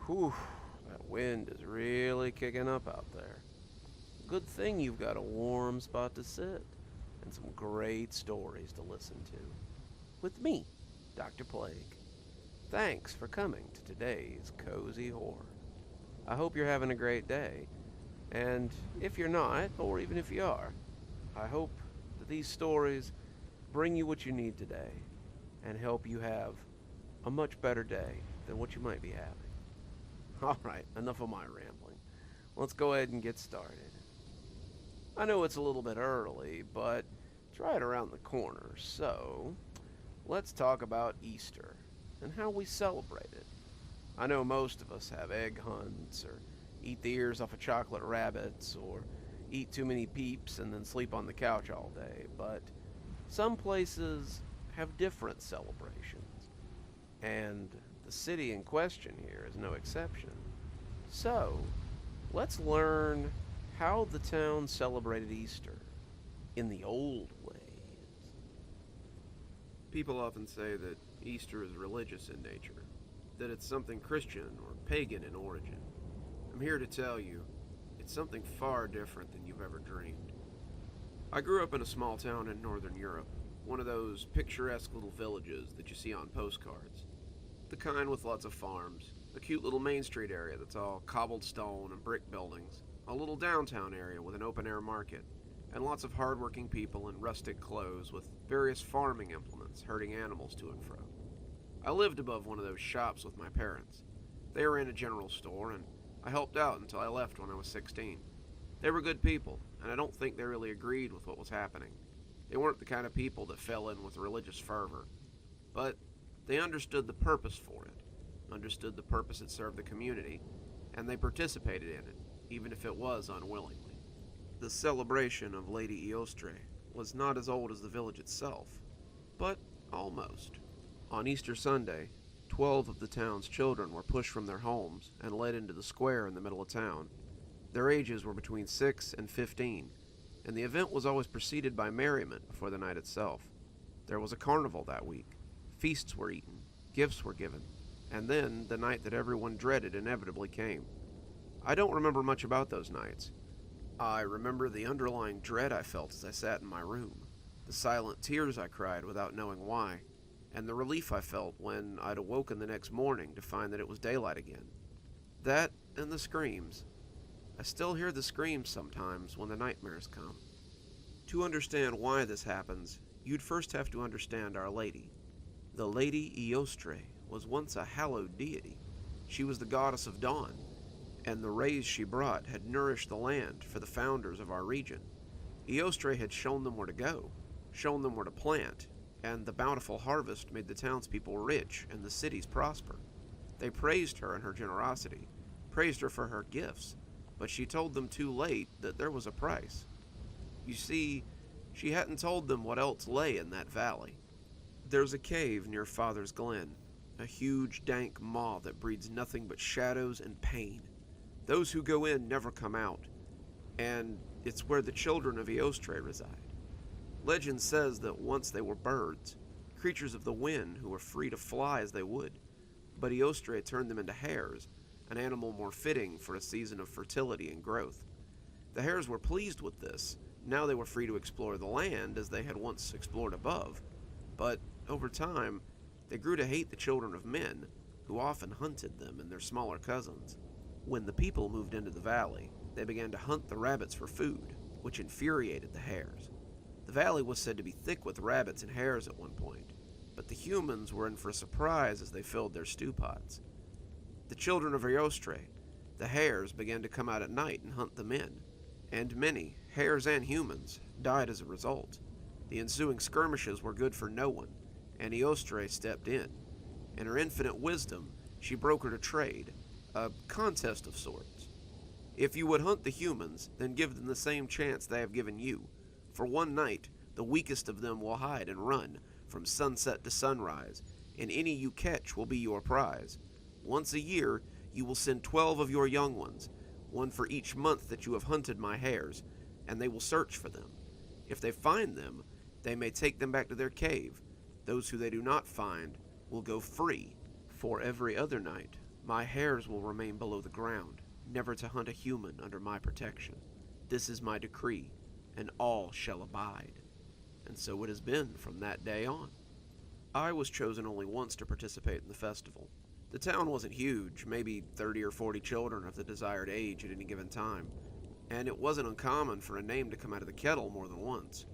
Whew, that wind is really kicking up out there. Good thing you've got a warm spot to sit and some great stories to listen to. With me, Dr. Plague. Thanks for coming to today's Cozy Horror. I hope you're having a great day, and if you're not, or even if you are, I hope that these stories bring you what you need today and help you have a much better day than what you might be having. Alright, enough of my rambling. Let's go ahead and get started. I know it's a little bit early, but it's right around the corner, so let's talk about Easter and how we celebrate it. I know most of us have egg hunts, or eat the ears off of chocolate rabbits, or eat too many peeps and then sleep on the couch all day, but some places have different celebrations, and the city in question here is no exception. So, let's learn how the town celebrated Easter in the old ways. People often say that Easter is religious in nature, that it's something Christian or pagan in origin. I'm here to tell you, it's something far different than you've ever dreamed. I grew up in a small town in northern Europe, one of those picturesque little villages that you see on postcards. The kind with lots of farms, a cute little main street area that's all cobbled stone and brick buildings, a little downtown area with an open-air market, and lots of hard-working people in rustic clothes with various farming implements herding animals to and fro. I lived above one of those shops with my parents. They ran a general store, and I helped out until I left when I was 16. They were good people, and I don't think they really agreed with what was happening. They weren't the kind of people that fell in with religious fervor, but they understood the purpose for it, understood the purpose it served the community, and they participated in it, even if it was unwillingly. The celebration of Lady Eostre was not as old as the village itself, but almost. On Easter Sunday, 12 of the town's children were pushed from their homes and led into the square in the middle of town. Their ages were between 6 and 15, and the event was always preceded by merriment before the night itself. There was a carnival that week. Feasts were eaten, gifts were given, and then the night that everyone dreaded inevitably came. I don't remember much about those nights. I remember the underlying dread I felt as I sat in my room, the silent tears I cried without knowing why, and the relief I felt when I'd awoken the next morning to find that it was daylight again. That and the screams. I still hear the screams sometimes when the nightmares come. To understand why this happens, you'd first have to understand Our Lady. The Lady Eostre was once a hallowed deity. She was the goddess of dawn, and the rays she brought had nourished the land for the founders of our region. Eostre had shown them where to go, shown them where to plant, and the bountiful harvest made the townspeople rich and the cities prosper. They praised her and her generosity, praised her for her gifts, but she told them too late that there was a price. You see, she hadn't told them what else lay in that valley. There's a cave near Father's Glen, a huge dank maw that breeds nothing but shadows and pain. Those who go in never come out, and it's where the children of Eostre reside. Legend says that once they were birds, creatures of the wind who were free to fly as they would, but Eostre turned them into hares, an animal more fitting for a season of fertility and growth. The hares were pleased with this. Now they were free to explore the land as they had once explored above, but over time, they grew to hate the children of men, who often hunted them and their smaller cousins. When the people moved into the valley, they began to hunt the rabbits for food, which infuriated the hares. The valley was said to be thick with rabbits and hares at one point, but the humans were in for a surprise as they filled their stew pots. The children of Eostre, the hares, began to come out at night and hunt the men, and many, hares and humans, died as a result. The ensuing skirmishes were good for no one, and Eostre stepped in. In her infinite wisdom, she brokered a trade, a contest of sorts. If you would hunt the humans, then give them the same chance they have given you. For one night, the weakest of them will hide and run from sunset to sunrise, and any you catch will be your prize. Once a year, you will send 12 of your young ones, one for each month that you have hunted my hares, and they will search for them. If they find them, they may take them back to their cave. Those who they do not find will go free. For every other night, My hairs will remain below the ground, never to hunt a human under my protection. This is my decree, and all shall abide. And so it has been from that day on. I was chosen only once to participate in the festival. The town wasn't huge, maybe 30 or 40 children of the desired age at any given time, and it wasn't uncommon for a name to come out of the kettle more than once.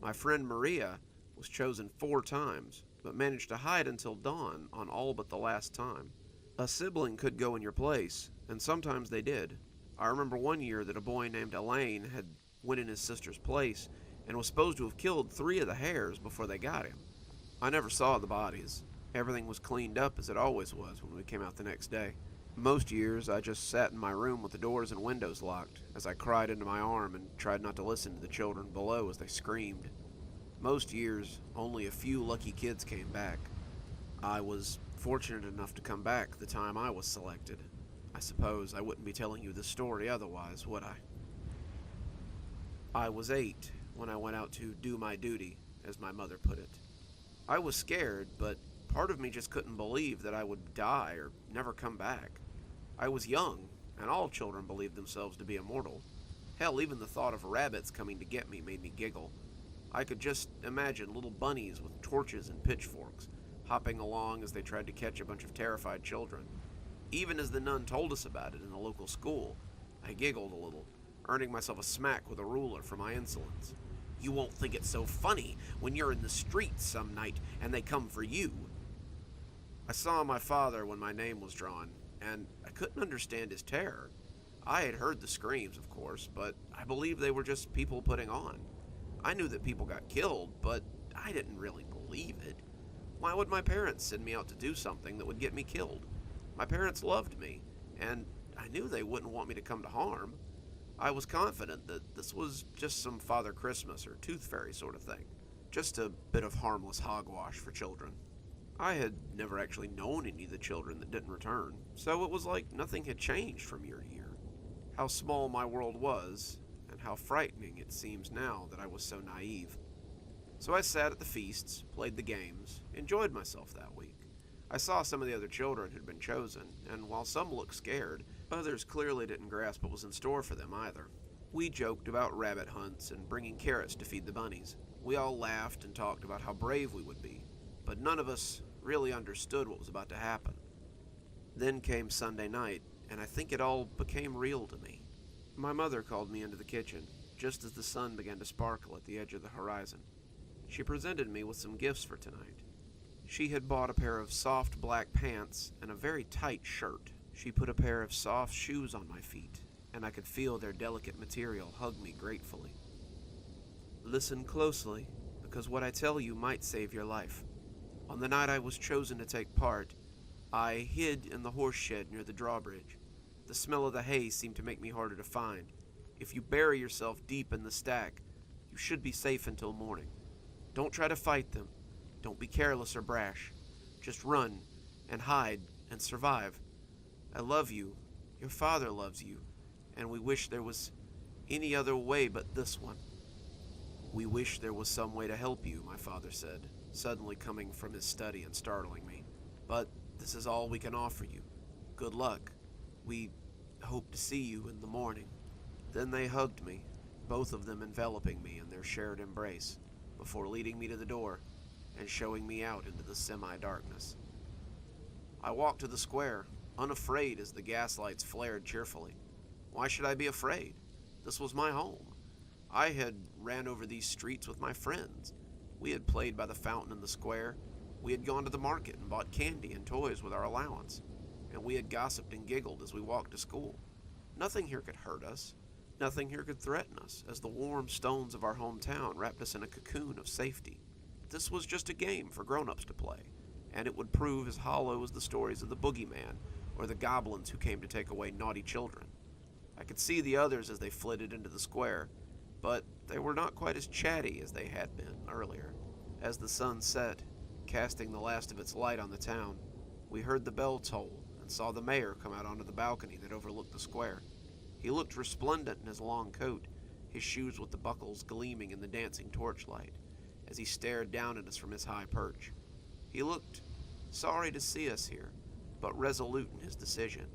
My friend Maria was chosen 4 times, but managed to hide until dawn on all but the last time. A sibling could go in your place, and sometimes they did. I remember one year that a boy named Elaine had went in his sister's place and was supposed to have killed 3 of the hares before they got him. I never saw the bodies. Everything was cleaned up as it always was when we came out the next day. Most years, I just sat in my room with the doors and windows locked as I cried into my arm and tried not to listen to the children below as they screamed. Most years, only a few lucky kids came back. I was fortunate enough to come back the time I was selected. I suppose I wouldn't be telling you this story otherwise, would I? I was 8 when I went out to do my duty, as my mother put it. I was scared, but part of me just couldn't believe that I would die or never come back. I was young, and all children believed themselves to be immortal. Hell, even the thought of rabbits coming to get me made me giggle. I could just imagine little bunnies with torches and pitchforks, hopping along as they tried to catch a bunch of terrified children. Even as the nun told us about it in the local school, I giggled a little, earning myself a smack with a ruler for my insolence. You won't think it's so funny when you're in the streets some night and they come for you. I saw my father when my name was drawn, and I couldn't understand his terror. I had heard the screams, of course, but I believed they were just people putting on. I knew that people got killed, but I didn't really believe it. Why would my parents send me out to do something that would get me killed? My parents loved me, and I knew they wouldn't want me to come to harm. I was confident that this was just some Father Christmas or Tooth Fairy sort of thing. Just a bit of harmless hogwash for children. I had never actually known any of the children that didn't return, so it was like nothing had changed from year to year. How small my world was, and how frightening it seems now that I was so naive. So I sat at the feasts, played the games, enjoyed myself that week. I saw some of the other children who'd been chosen, and while some looked scared, others clearly didn't grasp what was in store for them either. We joked about rabbit hunts and bringing carrots to feed the bunnies. We all laughed and talked about how brave we would be, but none of us really understood what was about to happen. Then came Sunday night, and I think it all became real to me. My mother called me into the kitchen, just as the sun began to sparkle at the edge of the horizon. She presented me with some gifts for tonight. She had bought a pair of soft black pants and a very tight shirt. She put a pair of soft shoes on my feet, and I could feel their delicate material hug me gratefully. Listen closely, because what I tell you might save your life. On the night I was chosen to take part, I hid in the horse shed near the drawbridge. The smell of the hay seemed to make me harder to find. If you bury yourself deep in the stack, you should be safe until morning. Don't try to fight them. Don't be careless or brash. Just run and hide and survive. I love you. Your father loves you. And we wish there was any other way but this one. We wish there was some way to help you, my father said, suddenly coming from his study and startling me. But this is all we can offer you. Good luck. We hope to see you in the morning. Then they hugged me, both of them enveloping me in their shared embrace, before leading me to the door and showing me out into the semi-darkness. I walked to the square, unafraid as the gaslights flared cheerfully. Why should I be afraid? This was my home. I had ran over these streets with my friends. We had played by the fountain in the square. We had gone to the market and bought candy and toys with our allowance. And we had gossiped and giggled as we walked to school. Nothing here could hurt us. Nothing here could threaten us, as the warm stones of our hometown wrapped us in a cocoon of safety. This was just a game for grown-ups to play, and it would prove as hollow as the stories of the boogeyman or the goblins who came to take away naughty children. I could see the others as they flitted into the square, but they were not quite as chatty as they had been earlier. As the sun set, casting the last of its light on the town, we heard the bell toll and saw the mayor come out onto the balcony that overlooked the square. He looked resplendent in his long coat, his shoes with the buckles gleaming in the dancing torchlight, as he stared down at us from his high perch. He looked sorry to see us here, but resolute in his decision.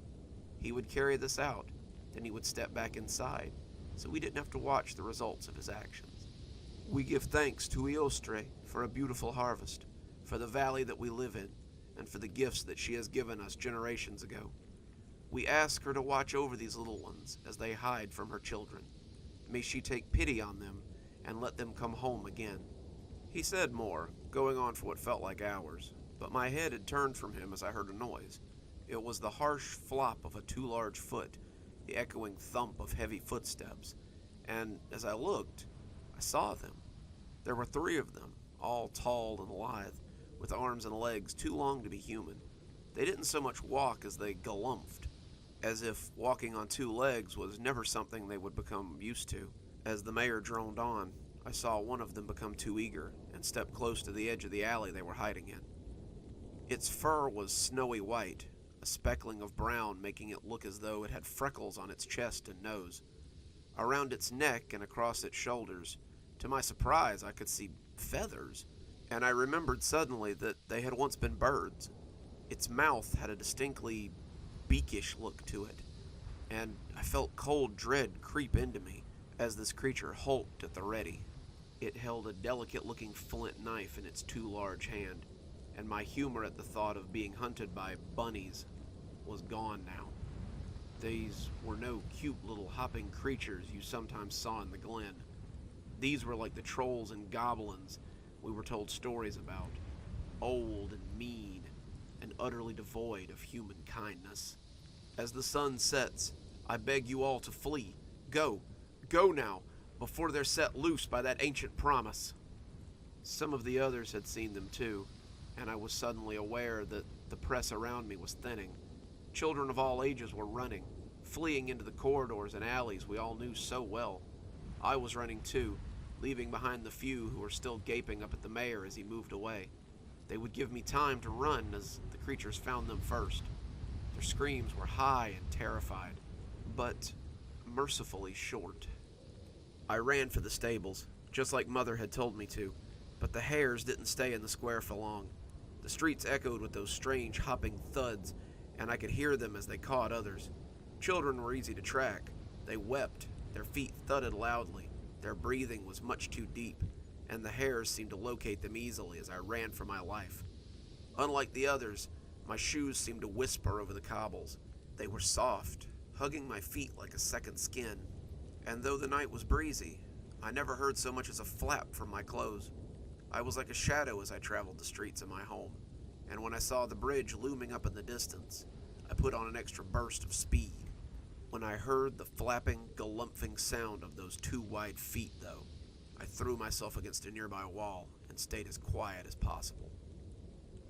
He would carry this out, then he would step back inside, so we didn't have to watch the results of his actions. We give thanks to Eostre for a beautiful harvest, for the valley that we live in, and for the gifts that she has given us generations ago. We ask her to watch over these little ones as they hide from her children. May she take pity on them and let them come home again. He said more, going on for what felt like hours, but my head had turned from him as I heard a noise. It was the harsh flop of a too large foot, the echoing thump of heavy footsteps, and as I looked, I saw them. There were 3 of them, all tall and lithe, with arms and legs too long to be human. They didn't so much walk as they galumphed, as if walking on 2 legs was never something they would become used to. As the mayor droned on, I saw one of them become too eager and step close to the edge of the alley they were hiding in. Its fur was snowy white, a speckling of brown making it look as though it had freckles on its chest and nose. Around its neck and across its shoulders, to my surprise, I could see feathers, and I remembered suddenly that they had once been birds. Its mouth had a distinctly beakish look to it, and I felt cold dread creep into me as this creature hulked at the ready. It held a delicate-looking flint knife in its too large hand, and my humor at the thought of being hunted by bunnies was gone now. These were no cute little hopping creatures you sometimes saw in the glen. These were like the trolls and goblins we were told stories about, old and mean and utterly devoid of human kindness. As the sun sets, I beg you all to flee. Go now, before they're set loose by that ancient promise. Some of the others had seen them too, and I was suddenly aware that the press around me was thinning. Children of all ages were running, fleeing into the corridors and alleys we all knew so well. I was running too, leaving behind the few who were still gaping up at the mayor as he moved away. They would give me time to run as the creatures found them first. Their screams were high and terrified, but mercifully short. I ran for the stables, just like Mother had told me to, but the hares didn't stay in the square for long. The streets echoed with those strange hopping thuds, and I could hear them as they caught others. Children were easy to track. They wept, their feet thudded loudly, their breathing was much too deep, and the hares seemed to locate them easily as I ran for my life. Unlike the others, my shoes seemed to whisper over the cobbles. They were soft, hugging my feet like a second skin, and though the night was breezy, I never heard so much as a flap from my clothes. I was like a shadow as I traveled the streets of my home, and when I saw the bridge looming up in the distance, I put on an extra burst of speed. When I heard the flapping, galumphing sound of those 2 wide feet, though, I threw myself against a nearby wall and stayed as quiet as possible.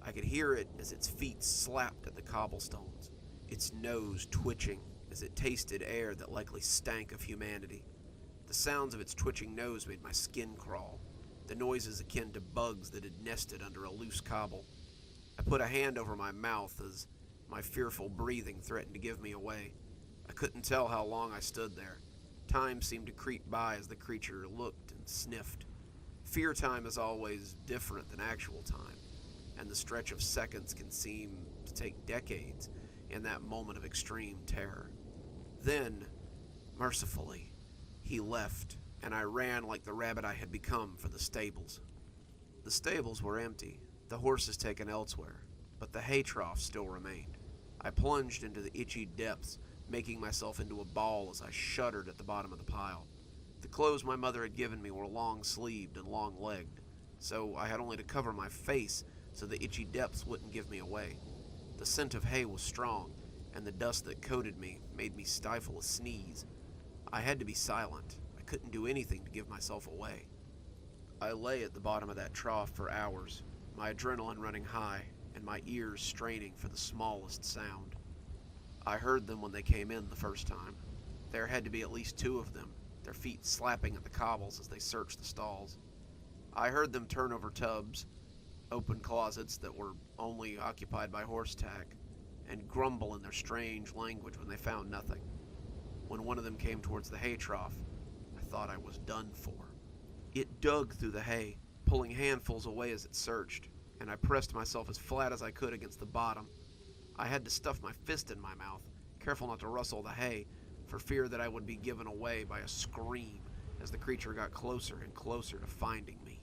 I could hear it as its feet slapped at the cobblestones, its nose twitching as it tasted air that likely stank of humanity. The sounds of its twitching nose made my skin crawl, the noises akin to bugs that had nested under a loose cobble. I put a hand over my mouth as my fearful breathing threatened to give me away. I couldn't tell how long I stood there. Time seemed to creep by as the creature looked and sniffed. Fear time is always different than actual time, and the stretch of seconds can seem to take decades in that moment of extreme terror. Then, mercifully, he left, and I ran like the rabbit I had become for the stables. The stables were empty, the horses taken elsewhere, but the hay trough still remained. I plunged into the itchy depths, making myself into a ball as I shuddered at the bottom of the pile. The clothes my mother had given me were long-sleeved and long-legged, so I had only to cover my face so the itchy depths wouldn't give me away. The scent of hay was strong, and the dust that coated me made me stifle a sneeze. I had to be silent. I couldn't do anything to give myself away. I lay at the bottom of that trough for hours, my adrenaline running high, and my ears straining for the smallest sound. I heard them when they came in the first time. There had to be at least 2 of them, their feet slapping at the cobbles as they searched the stalls. I heard them turn over tubs, open closets that were only occupied by horse tack, and grumble in their strange language when they found nothing. When one of them came towards the hay trough, I thought I was done for. It dug through the hay, pulling handfuls away as it searched, and I pressed myself as flat as I could against the bottom. I had to stuff my fist in my mouth, careful not to rustle the hay, for fear that I would be given away by a scream as the creature got closer and closer to finding me.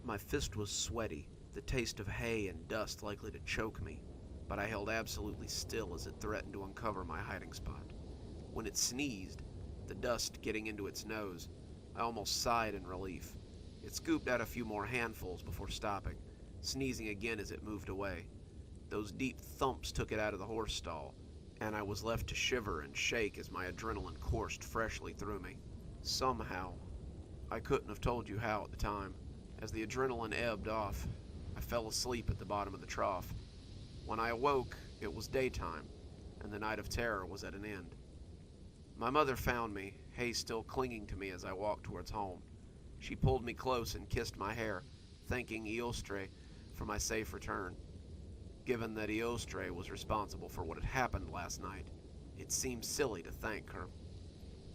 My fist was sweaty, the taste of hay and dust likely to choke me, but I held absolutely still as it threatened to uncover my hiding spot. When it sneezed, the dust getting into its nose, I almost sighed in relief. It scooped out a few more handfuls before stopping, sneezing again as it moved away. Those deep thumps took it out of the horse stall, and I was left to shiver and shake as my adrenaline coursed freshly through me. Somehow, I couldn't have told you how at the time, as the adrenaline ebbed off, I fell asleep at the bottom of the trough. When I awoke, it was daytime, and the night of terror was at an end. My mother found me, hay still clinging to me as I walked towards home. She pulled me close and kissed my hair, thanking Eostre for my safe return. Given that Eostre was responsible for what had happened last night, it seemed silly to thank her.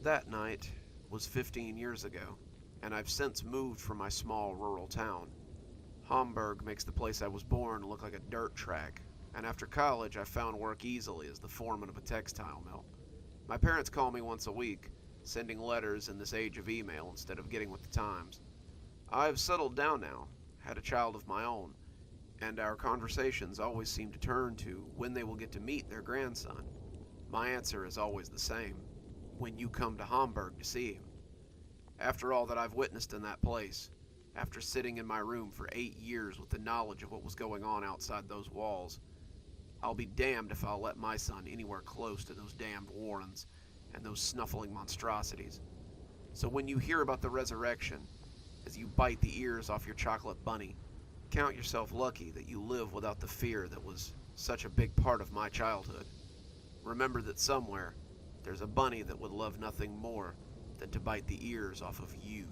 That night was 15 years ago, and I've since moved from my small rural town. Hamburg makes the place I was born look like a dirt track, and after college I found work easily as the foreman of a textile mill. My parents call me once a week, sending letters in this age of email instead of getting with the times. I've settled down now, had a child of my own, and our conversations always seem to turn to when they will get to meet their grandson. My answer is always the same: when you come to Hamburg to see him. After all that I've witnessed in that place, after sitting in my room for 8 years with the knowledge of what was going on outside those walls, I'll be damned if I'll let my son anywhere close to those damned Warrens and those snuffling monstrosities. So when you hear about the resurrection, as you bite the ears off your chocolate bunny, count yourself lucky that you live without the fear that was such a big part of my childhood. Remember that somewhere, there's a bunny that would love nothing more than to bite the ears off of you.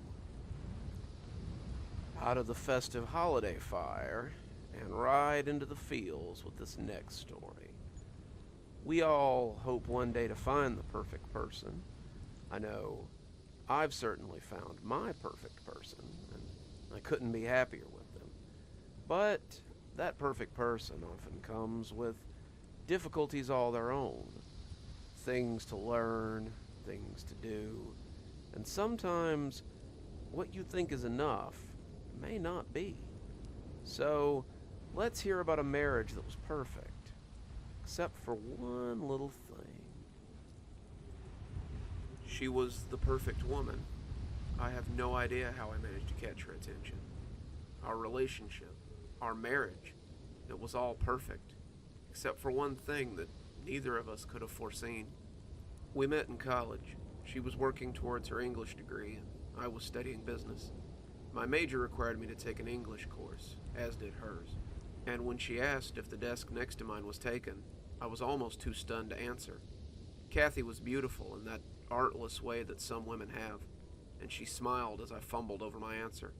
Out of the festive holiday fire, and right into the fields with this next story. We all hope one day to find the perfect person. I know I've certainly found my perfect person, and I couldn't be happier with them. But that perfect person often comes with difficulties all their own. Things to learn, things to do, and sometimes what you think is enough may not be. So, let's hear about a marriage that was perfect, except for one little thing. She was the perfect woman. I have no idea how I managed to catch her attention. Our relationship, our marriage, it was all perfect, except for one thing that neither of us could have foreseen. We met in college. She was working towards her English degree, and I was studying business. My major required me to take an English course, as did hers. And when she asked if the desk next to mine was taken, I was almost too stunned to answer. Kathy was beautiful in that artless way that some women have, and she smiled as I fumbled over my answer.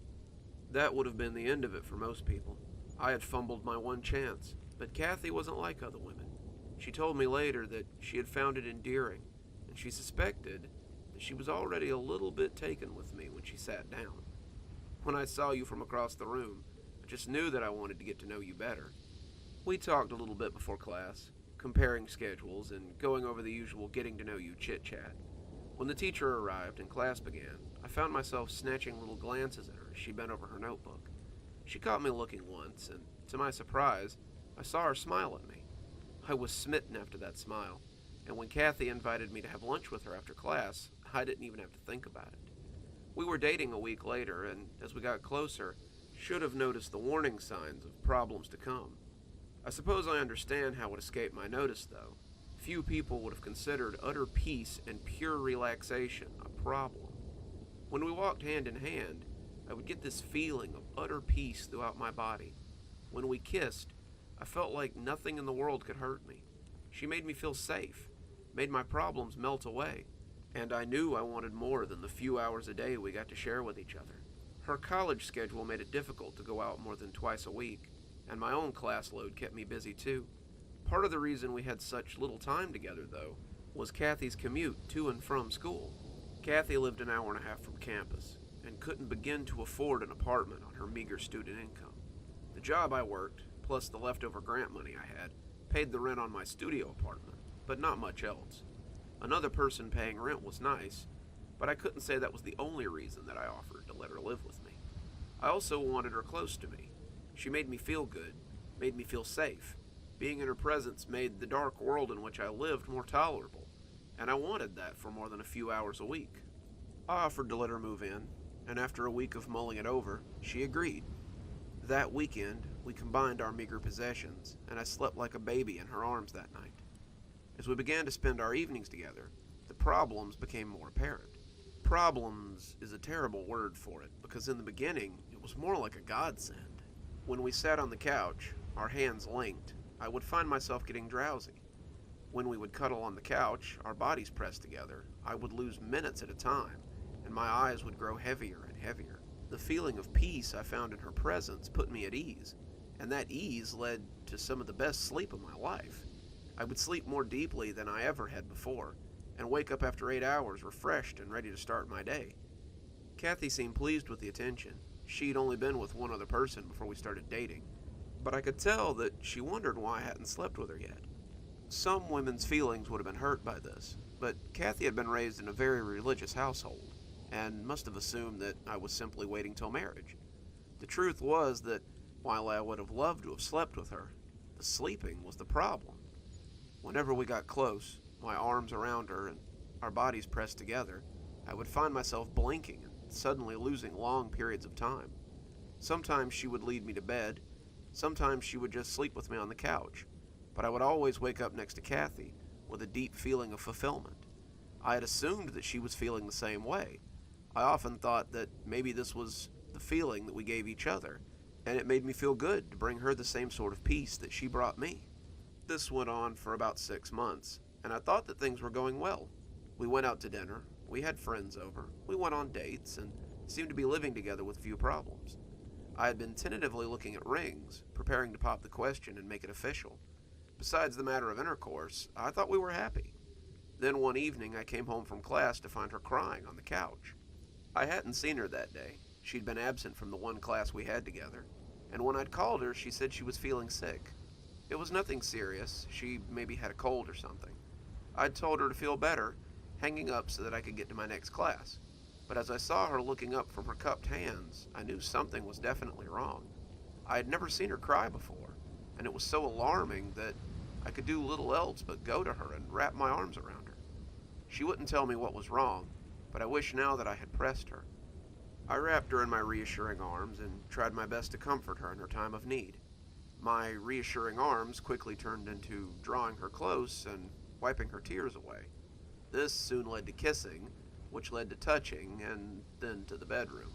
That would have been the end of it for most people. I had fumbled my one chance, but Kathy wasn't like other women. She told me later that she had found it endearing, and she suspected that she was already a little bit taken with me when she sat down. When I saw you from across the room, I just knew that I wanted to get to know you better. We talked a little bit before class, comparing schedules and going over the usual getting-to-know-you chit-chat. When the teacher arrived and class began, I found myself snatching little glances at her as she bent over her notebook. She caught me looking once, and to my surprise, I saw her smile at me. I was smitten after that smile, and when Kathy invited me to have lunch with her after class, I didn't even have to think about it. We were dating a week later, and as we got closer, should have noticed the warning signs of problems to come. I suppose I understand how it escaped my notice, though. Few people would have considered utter peace and pure relaxation a problem. When we walked hand in hand, I would get this feeling of utter peace throughout my body. When we kissed, I felt like nothing in the world could hurt me. She made me feel safe, made my problems melt away, and I knew I wanted more than the few hours a day we got to share with each other. Her college schedule made it difficult to go out more than twice a week, and my own class load kept me busy too. Part of the reason we had such little time together, though, was Kathy's commute to and from school. Kathy lived an hour and a half from campus, and couldn't begin to afford an apartment on her meager student income. The job I worked, plus the leftover grant money I had, paid the rent on my studio apartment, but not much else. Another person paying rent was nice, but I couldn't say that was the only reason that I offered to let her live with me. I also wanted her close to me. She made me feel good, made me feel safe. Being in her presence made the dark world in which I lived more tolerable, and I wanted that for more than a few hours a week. I offered to let her move in, and after a week of mulling it over, she agreed. That weekend, we combined our meager possessions, and I slept like a baby in her arms that night. As we began to spend our evenings together, the problems became more apparent. Problems is a terrible word for it, because in the beginning, it was more like a godsend. When we sat on the couch, our hands linked, I would find myself getting drowsy. When we would cuddle on the couch, our bodies pressed together, I would lose minutes at a time, and my eyes would grow heavier and heavier. The feeling of peace I found in her presence put me at ease, and that ease led to some of the best sleep of my life. I would sleep more deeply than I ever had before, and wake up after 8 hours refreshed and ready to start my day. Kathy seemed pleased with the attention. She'd only been with one other person before we started dating, but I could tell that she wondered why I hadn't slept with her yet. Some women's feelings would have been hurt by this, but Kathy had been raised in a very religious household, and must have assumed that I was simply waiting till marriage. The truth was that, while I would have loved to have slept with her, the sleeping was the problem. Whenever we got close, my arms around her and our bodies pressed together, I would find myself blinking and suddenly losing long periods of time. Sometimes she would lead me to bed, sometimes she would just sleep with me on the couch, but I would always wake up next to Kathy with a deep feeling of fulfillment. I had assumed that she was feeling the same way. I often thought that maybe this was the feeling that we gave each other, and it made me feel good to bring her the same sort of peace that she brought me. This went on for about 6 months, and I thought that things were going well. We went out to dinner, we had friends over, we went on dates, and seemed to be living together with few problems. I had been tentatively looking at rings, preparing to pop the question and make it official. Besides the matter of intercourse, I thought we were happy. Then one evening I came home from class to find her crying on the couch. I hadn't seen her that day. She'd been absent from the one class we had together, and when I'd called her, she said she was feeling sick. It was nothing serious. She maybe had a cold or something. I'd told her to feel better, hanging up so that I could get to my next class. But as I saw her looking up from her cupped hands, I knew something was definitely wrong. I had never seen her cry before, and it was so alarming that I could do little else but go to her and wrap my arms around her. She wouldn't tell me what was wrong, but I wish now that I had pressed her. I wrapped her in my reassuring arms and tried my best to comfort her in her time of need. My reassuring arms quickly turned into drawing her close and wiping her tears away. This soon led to kissing, which led to touching, and then to the bedroom.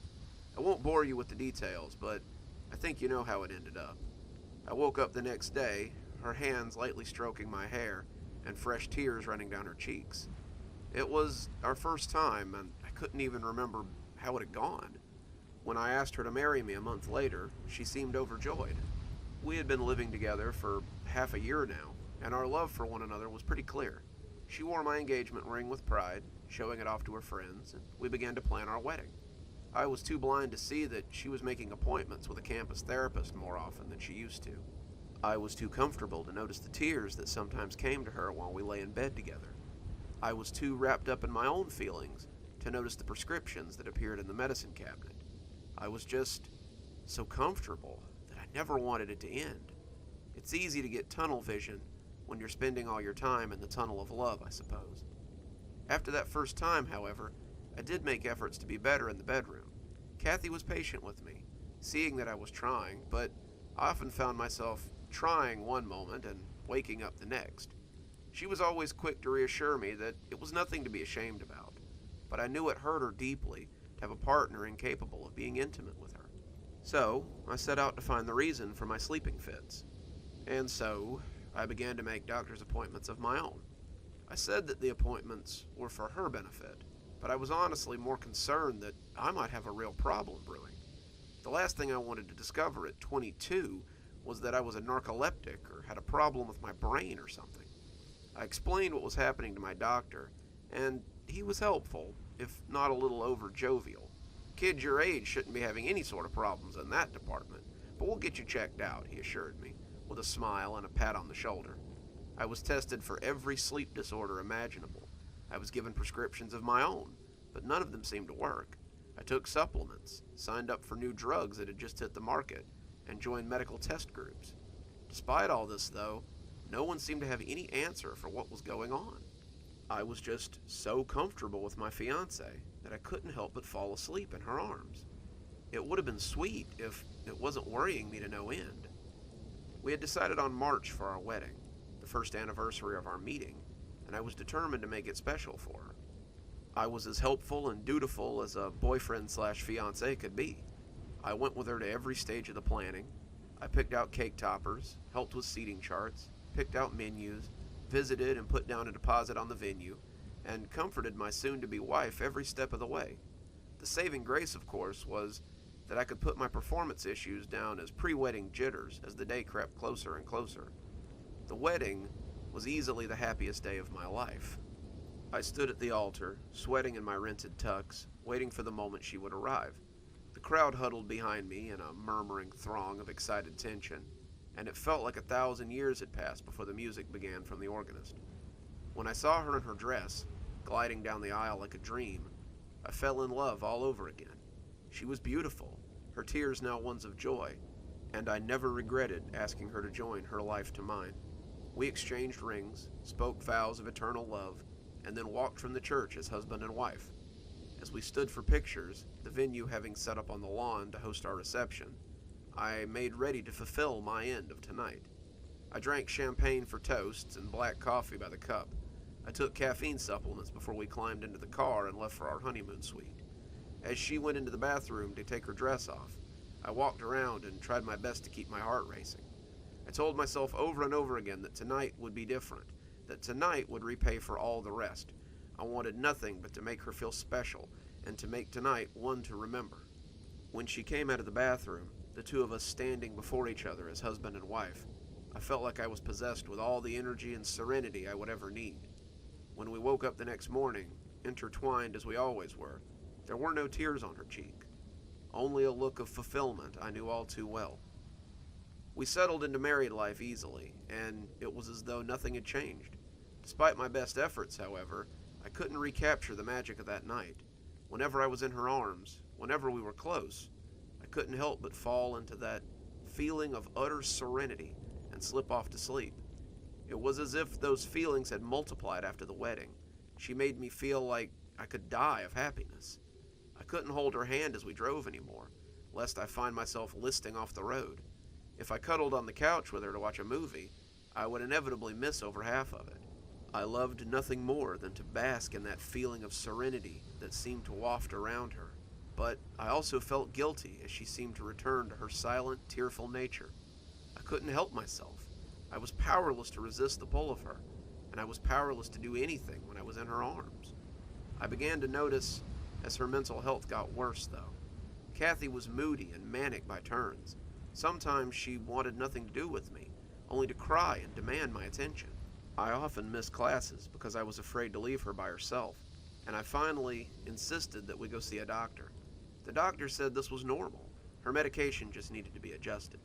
I won't bore you with the details, but I think you know how it ended up. I woke up the next day, her hands lightly stroking my hair, and fresh tears running down her cheeks. It was our first time, and I couldn't even remember how it had gone. When I asked her to marry me a month later, she seemed overjoyed. We had been living together for half a year now, and our love for one another was pretty clear. She wore my engagement ring with pride, showing it off to her friends, and we began to plan our wedding. I was too blind to see that she was making appointments with a campus therapist more often than she used to. I was too comfortable to notice the tears that sometimes came to her while we lay in bed together. I was too wrapped up in my own feelings to notice the prescriptions that appeared in the medicine cabinet. I was just so comfortable that I never wanted it to end. It's easy to get tunnel vision when you're spending all your time in the tunnel of love, I suppose. After that first time, however, I did make efforts to be better in the bedroom. Kathy was patient with me, seeing that I was trying, but I often found myself trying one moment and waking up the next. She was always quick to reassure me that it was nothing to be ashamed about, but I knew it hurt her deeply to have a partner incapable of being intimate with her. So, I set out to find the reason for my sleeping fits. And so, I began to make doctor's appointments of my own. I said that the appointments were for her benefit, but I was honestly more concerned that I might have a real problem brewing. The last thing I wanted to discover at 22 was that I was a narcoleptic or had a problem with my brain or something. I explained what was happening to my doctor, and he was helpful, if not a little over-jovial. Kids your age shouldn't be having any sort of problems in that department, but we'll get you checked out, he assured me, with a smile and a pat on the shoulder. I was tested for every sleep disorder imaginable. I was given prescriptions of my own, but none of them seemed to work. I took supplements, signed up for new drugs that had just hit the market, and joined medical test groups. Despite all this, though, no one seemed to have any answer for what was going on. I was just so comfortable with my fiancée that I couldn't help but fall asleep in her arms. It would have been sweet if it wasn't worrying me to no end. We had decided on March for our wedding, the first anniversary of our meeting, and I was determined to make it special for her. I was as helpful and dutiful as a boyfriend/fiancé could be. I went with her to every stage of the planning. I picked out cake toppers, helped with seating charts, picked out menus, visited and put down a deposit on the venue, and comforted my soon-to-be wife every step of the way. The saving grace, of course, was that I could put my performance issues down as pre-wedding jitters as the day crept closer and closer. The wedding was easily the happiest day of my life. I stood at the altar, sweating in my rented tux, waiting for the moment she would arrive. The crowd huddled behind me in a murmuring throng of excited tension, and it felt like 1,000 years had passed before the music began from the organist. When I saw her in her dress, gliding down the aisle like a dream, I fell in love all over again. She was beautiful, her tears now ones of joy, and I never regretted asking her to join her life to mine. We exchanged rings, spoke vows of eternal love, and then walked from the church as husband and wife. As we stood for pictures, the venue having set up on the lawn to host our reception, I made ready to fulfill my end of tonight. I drank champagne for toasts and black coffee by the cup. I took caffeine supplements before we climbed into the car and left for our honeymoon suite. As she went into the bathroom to take her dress off, I walked around and tried my best to keep my heart racing. I told myself over and over again that tonight would be different, that tonight would repay for all the rest. I wanted nothing but to make her feel special and to make tonight one to remember. When she came out of the bathroom, the two of us standing before each other as husband and wife, I felt like I was possessed with all the energy and serenity I would ever need. When we woke up the next morning, intertwined as we always were, there were no tears on her cheek, only a look of fulfillment I knew all too well. We settled into married life easily, and it was as though nothing had changed. Despite my best efforts, however, I couldn't recapture the magic of that night. Whenever I was in her arms, whenever we were close, I couldn't help but fall into that feeling of utter serenity and slip off to sleep. It was as if those feelings had multiplied after the wedding. She made me feel like I could die of happiness. I couldn't hold her hand as we drove anymore, lest I find myself listing off the road. If I cuddled on the couch with her to watch a movie, I would inevitably miss over half of it. I loved nothing more than to bask in that feeling of serenity that seemed to waft around her, but I also felt guilty as she seemed to return to her silent, tearful nature. I couldn't help myself. I was powerless to resist the pull of her, and I was powerless to do anything when I was in her arms. I began to notice as her mental health got worse, though. Kathy was moody and manic by turns. Sometimes she wanted nothing to do with me, only to cry and demand my attention. I often missed classes because I was afraid to leave her by herself, and I finally insisted that we go see a doctor. The doctor said this was normal. Her medication just needed to be adjusted.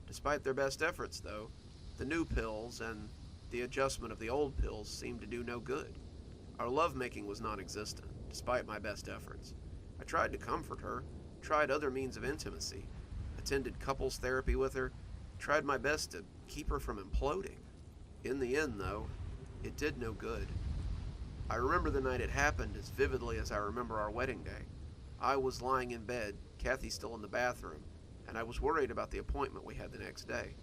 Despite their best efforts, though, the new pills and the adjustment of the old pills seemed to do no good. Our lovemaking was non-existent, despite my best efforts. I tried to comfort her, tried other means of intimacy, attended couples therapy with her, tried my best to keep her from imploding. In the end, though, it did no good. I remember the night it happened as vividly as I remember our wedding day. I was lying in bed, Kathy still in the bathroom, and I was worried about the appointment we had the next day.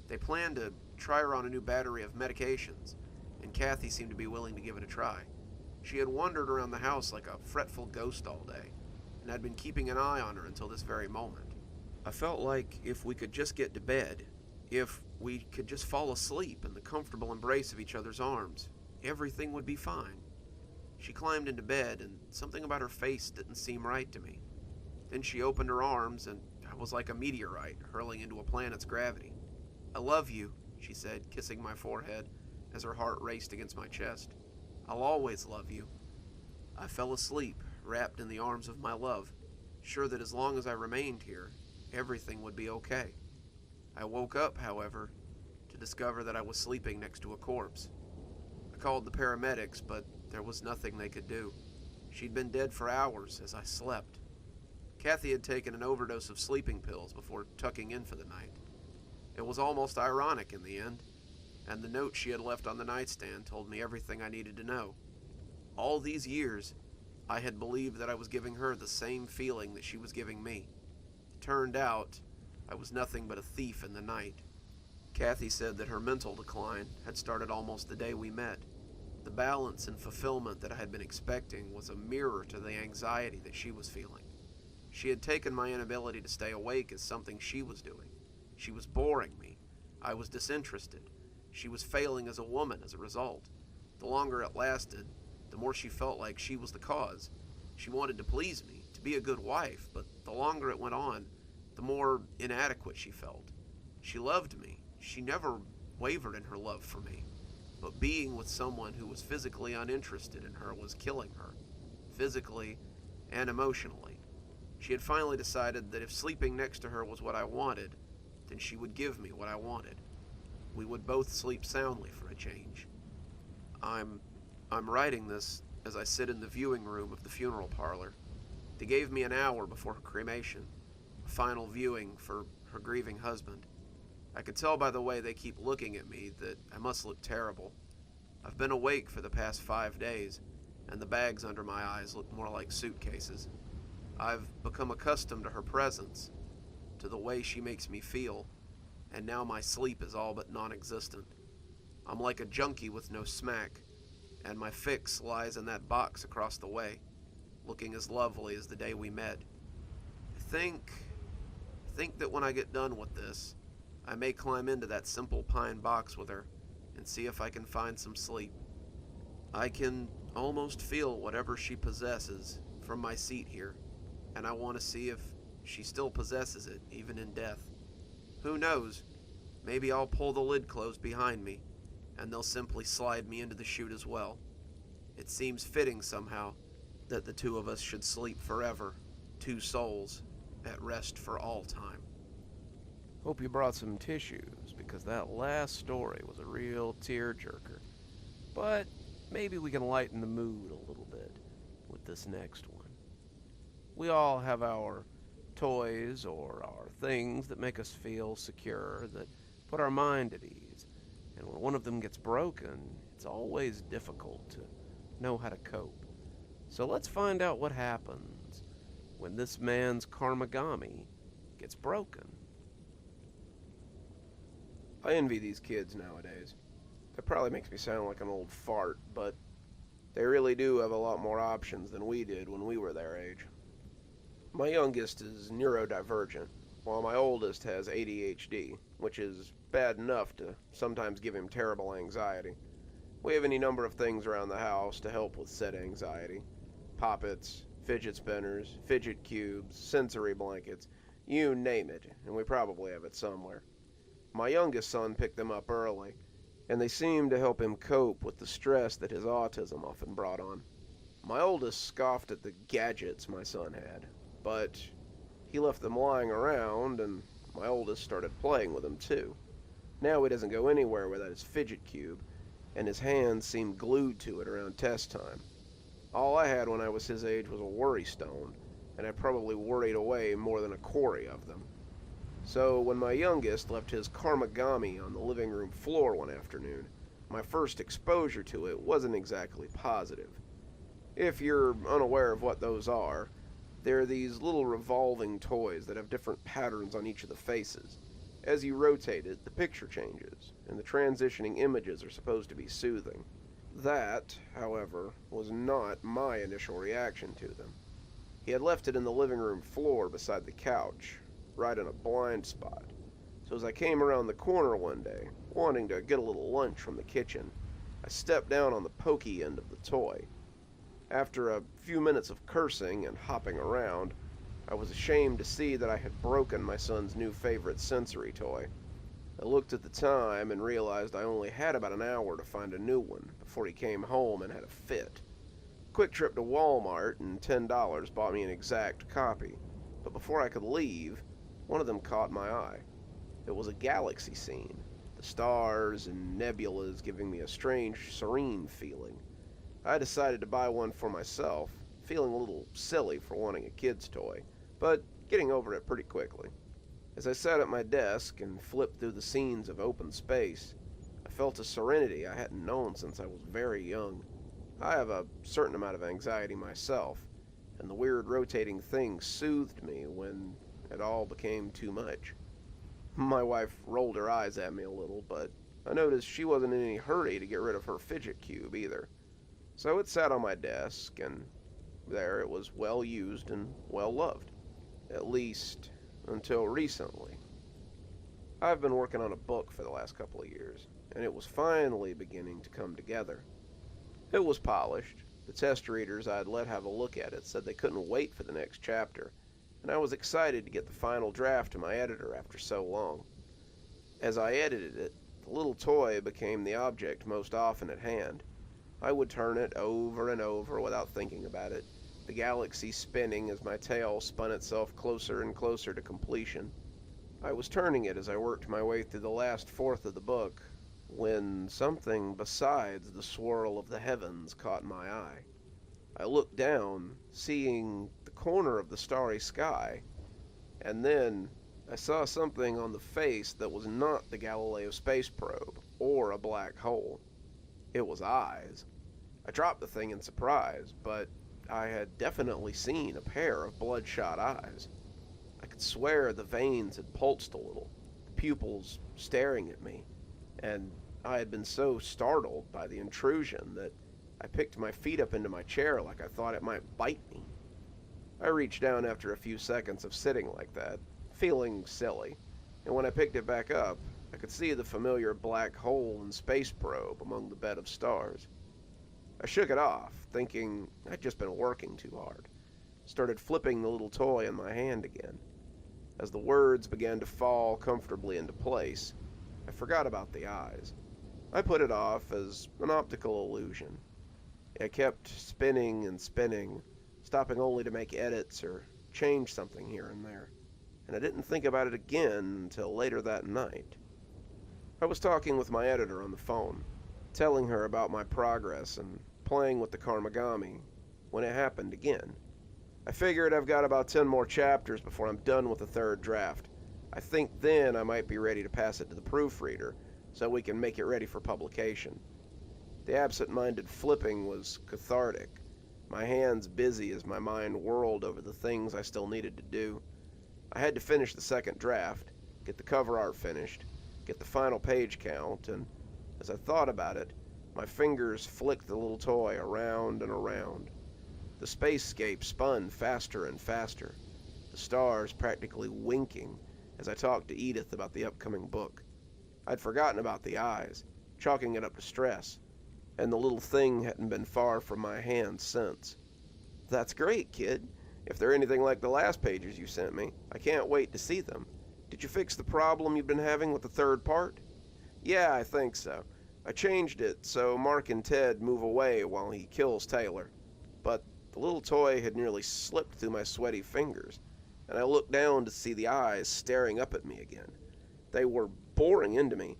They planned to try her on a new battery of medications, and Kathy seemed to be willing to give it a try. She had wandered around the house like a fretful ghost all day, and I'd been keeping an eye on her until this very moment. I felt like if we could just get to bed, if we could just fall asleep in the comfortable embrace of each other's arms, everything would be fine. She climbed into bed, and something about her face didn't seem right to me. Then she opened her arms, and I was like a meteorite hurling into a planet's gravity. "I love you," she said, kissing my forehead as her heart raced against my chest. "I'll always love you." I fell asleep, wrapped in the arms of my love, sure that as long as I remained here, everything would be okay. I woke up, however, to to discover that I was sleeping next to a corpse. I called the paramedics, but there was nothing they could do. She'd been dead for hours as I slept. Kathy had taken an overdose of sleeping pills before tucking in for the night. It was almost ironic in the end, and the note she had left on the nightstand told me everything I needed to know. All these years, I had believed that I was giving her the same feeling that she was giving me. It turned out I was nothing but a thief in the night. Kathy said that her mental decline had started almost the day we met. The balance and fulfillment that I had been expecting was a mirror to the anxiety that she was feeling. She had taken my inability to stay awake as something she was doing. She was boring me. I was disinterested. She was failing as a woman as a result. The longer it lasted, the more she felt like she was the cause. She wanted to please me, to be a good wife, but the longer it went on, the more inadequate she felt. She loved me. She never wavered in her love for me. But being with someone who was physically uninterested in her was killing her, physically and emotionally. She had finally decided that if sleeping next to her was what I wanted, then she would give me what I wanted. We would both sleep soundly for a change. I'm writing this as I sit in the viewing room of the funeral parlor. They gave me an hour before her cremation, a final viewing for her grieving husband. I could tell by the way they keep looking at me that I must look terrible. I've been awake for the past 5 days, and the bags under my eyes look more like suitcases. I've become accustomed to her presence, to the way she makes me feel, and now my sleep is all but non-existent. I'm like a junkie with no smack, and my fix lies in that box across the way, looking as lovely as the day we met. I think that when I get done with this, I may climb into that simple pine box with her and see if I can find some sleep. I can almost feel whatever she possesses from my seat here, and I want to see if she still possesses it, even in death. Who knows? Maybe I'll pull the lid closed behind me, and they'll simply slide me into the chute as well. It seems fitting somehow that the two of us should sleep forever, two souls at rest for all time. Hope you brought some tissues, because that last story was a real tearjerker. But maybe we can lighten the mood a little bit with this next one. We all have our toys or our things that make us feel secure, that put our mind at ease. And when one of them gets broken, it's always difficult to know how to cope. So let's find out what happens when this man's karmagami gets broken. I envy these kids nowadays. That probably makes me sound like an old fart, but they really do have a lot more options than we did when we were their age. My youngest is neurodivergent, while my oldest has ADHD, which is bad enough to sometimes give him terrible anxiety. We have any number of things around the house to help with said anxiety. Poppets, fidget spinners, fidget cubes, sensory blankets, you name it, and we probably have it somewhere. My youngest son picked them up early, and they seemed to help him cope with the stress that his autism often brought on. My oldest scoffed at the gadgets my son had, but he left them lying around, and my oldest started playing with them too. Now he doesn't go anywhere without his fidget cube, and his hands seem glued to it around test time. All I had when I was his age was a worry stone, and I probably worried away more than a quarry of them. So when my youngest left his karmagami on the living room floor one afternoon, my first exposure to it wasn't exactly positive. If you're unaware of what those are, they're these little revolving toys that have different patterns on each of the faces. As you rotate it, the picture changes, and the transitioning images are supposed to be soothing. That, however, was not my initial reaction to them. He had left it in the living room floor beside the couch, right in a blind spot. So as I came around the corner one day, wanting to get a little lunch from the kitchen, I stepped down on the pokey end of the toy. After a few minutes of cursing and hopping around, I was ashamed to see that I had broken my son's new favorite sensory toy. I looked at the time and realized I only had about an hour to find a new one before he came home and had a fit. Quick trip to Walmart and $10 bought me an exact copy, but before I could leave, one of them caught my eye. It was a galaxy scene, the stars and nebulas giving me a strange, serene feeling. I decided to buy one for myself, feeling a little silly for wanting a kid's toy, but getting over it pretty quickly. As I sat at my desk and flipped through the scenes of open space, I felt a serenity I hadn't known since I was very young. I have a certain amount of anxiety myself, and the weird rotating thing soothed me when it all became too much. My wife rolled her eyes at me a little, but I noticed she wasn't in any hurry to get rid of her fidget cube either. So it sat on my desk, and there it was well used and well loved. At least, until recently. I've been working on a book for the last couple of years, and it was finally beginning to come together. It was polished. The test readers I'd let have a look at it said they couldn't wait for the next chapter, and I was excited to get the final draft to my editor after so long. As I edited it, the little toy became the object most often at hand. I would turn it over and over without thinking about it, the galaxy spinning as my tale spun itself closer and closer to completion. I was turning it as I worked my way through the last fourth of the book, when something besides the swirl of the heavens caught my eye. I looked down, seeing the corner of the starry sky, and then I saw something on the face that was not the Galileo space probe or a black hole. It was eyes. I dropped the thing in surprise, but I had definitely seen a pair of bloodshot eyes. I could swear the veins had pulsed a little, the pupils staring at me, and I had been so startled by the intrusion that I picked my feet up into my chair like I thought it might bite me. I reached down after a few seconds of sitting like that, feeling silly, and when I picked it back up, I could see the familiar black hole and space probe among the bed of stars. I shook it off, thinking I'd just been working too hard. Started flipping the little toy in my hand again. As the words began to fall comfortably into place, I forgot about the eyes. I put it off as an optical illusion. It kept spinning and spinning, stopping only to make edits or change something here and there, and I didn't think about it again until later that night. I was talking with my editor on the phone, telling her about my progress and playing with the Karmagami, when it happened again. I figured I've got about 10 more chapters before I'm done with the third draft. I think then I might be ready to pass it to the proofreader, so we can make it ready for publication. The absent-minded flipping was cathartic, my hands busy as my mind whirled over the things I still needed to do. I had to finish the second draft, get the cover art finished, get the final page count, and as I thought about it, my fingers flicked the little toy around and around. The spacescape spun faster and faster, the stars practically winking as I talked to Edith about the upcoming book. I'd forgotten about the eyes, chalking it up to stress, and the little thing hadn't been far from my hand since. "That's great, kid. If they're anything like the last pages you sent me, I can't wait to see them. Did you fix the problem you've been having with the third part?" "Yeah, I think so. I changed it so Mark and Ted move away while he kills Taylor. But the little toy had nearly slipped through my sweaty fingers, and I looked down to see the eyes staring up at me again. They were boring into me,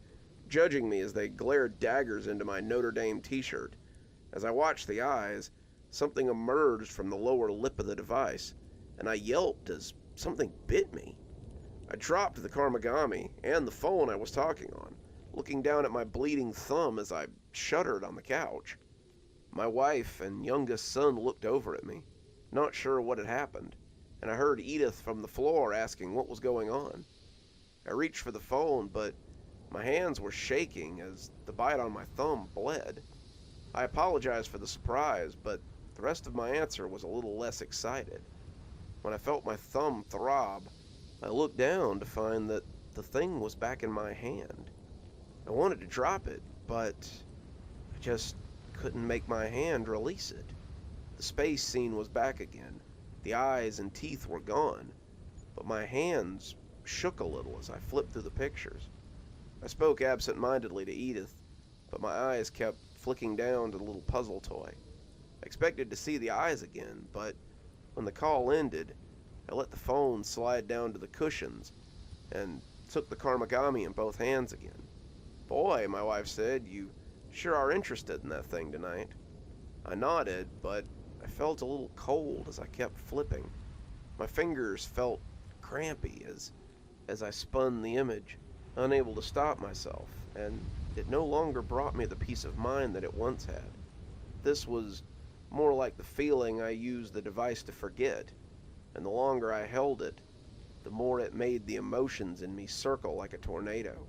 judging me as they glared daggers into my Notre Dame t-shirt. As I watched the eyes, something emerged from the lower lip of the device, and I yelped as something bit me. I dropped the Karmagami and the phone I was talking on, looking down at my bleeding thumb as I shuddered on the couch. My wife and youngest son looked over at me, not sure what had happened, and I heard Edith from the floor asking what was going on. I reached for the phone, but my hands were shaking as the bite on my thumb bled. I apologized for the surprise, but the rest of my answer was a little less excited. When I felt my thumb throb, I looked down to find that the thing was back in my hand. I wanted to drop it, but I just couldn't make my hand release it. The space scene was back again. The eyes and teeth were gone, but my hands shook a little as I flipped through the pictures. I spoke absent-mindedly to Edith, but my eyes kept flicking down to the little puzzle toy. I expected to see the eyes again, but when the call ended, I let the phone slide down to the cushions and took the Karmagami in both hands again. "Boy," my wife said, "you sure are interested in that thing tonight." I nodded, but I felt a little cold as I kept flipping. My fingers felt crampy as I spun the image, unable to stop myself, and it no longer brought me the peace of mind that it once had. This was more like the feeling I used the device to forget, and the longer I held it, the more it made the emotions in me circle like a tornado.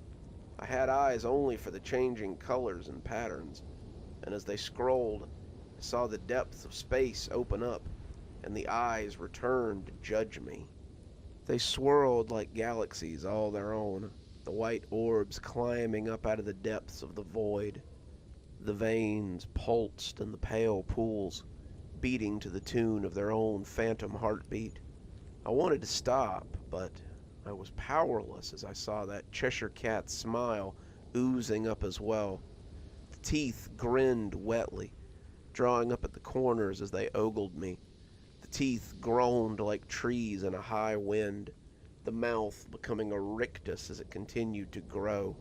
I had eyes only for the changing colors and patterns, and as they scrolled, I saw the depths of space open up, and the eyes returned to judge me. They swirled like galaxies all their own, the white orbs climbing up out of the depths of the void. The veins pulsed in the pale pools, beating to the tune of their own phantom heartbeat. I wanted to stop, but I was powerless as I saw that Cheshire Cat's smile oozing up as well. The teeth grinned wetly, drawing up at the corners as they ogled me. The teeth groaned like trees in a high wind, the mouth becoming a rictus as it continued to grow.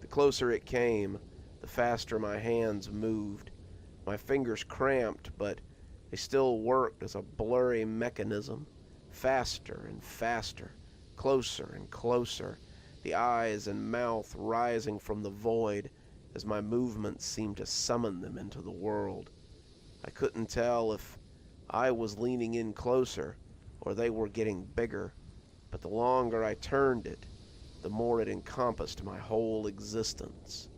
The closer it came, the faster my hands moved. My fingers cramped, but they still worked as a blurry mechanism, faster and faster, closer and closer, the eyes and mouth rising from the void as my movements seemed to summon them into the world. I couldn't tell if I was leaning in closer or they were getting bigger, but the longer I turned it, the more it encompassed my whole existence.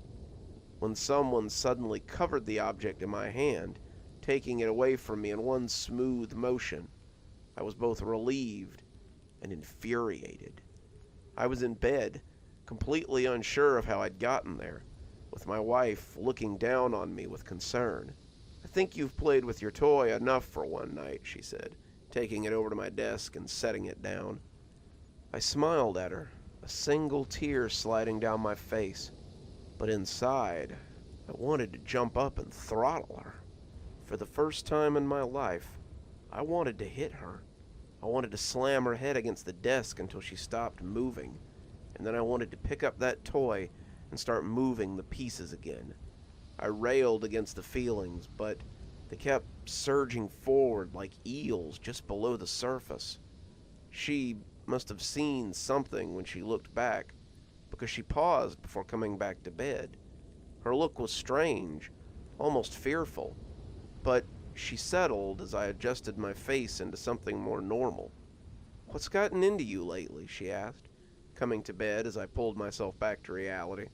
When someone suddenly covered the object in my hand, taking it away from me in one smooth motion, I was both relieved and infuriated. I was in bed, completely unsure of how I'd gotten there, with my wife looking down on me with concern. "I think you've played with your toy enough for one night," she said, taking it over to my desk and setting it down. I smiled at her, a single tear sliding down my face, but inside, I wanted to jump up and throttle her. For the first time in my life, I wanted to hit her. I wanted to slam her head against the desk until she stopped moving, and then I wanted to pick up that toy and start moving the pieces again. I railed against the feelings, but they kept surging forward like eels just below the surface. She must have seen something when she looked back, because she paused before coming back to bed. Her look was strange, almost fearful, but she settled as I adjusted my face into something more normal. "What's gotten into you lately?" she asked, coming to bed as I pulled myself back to reality.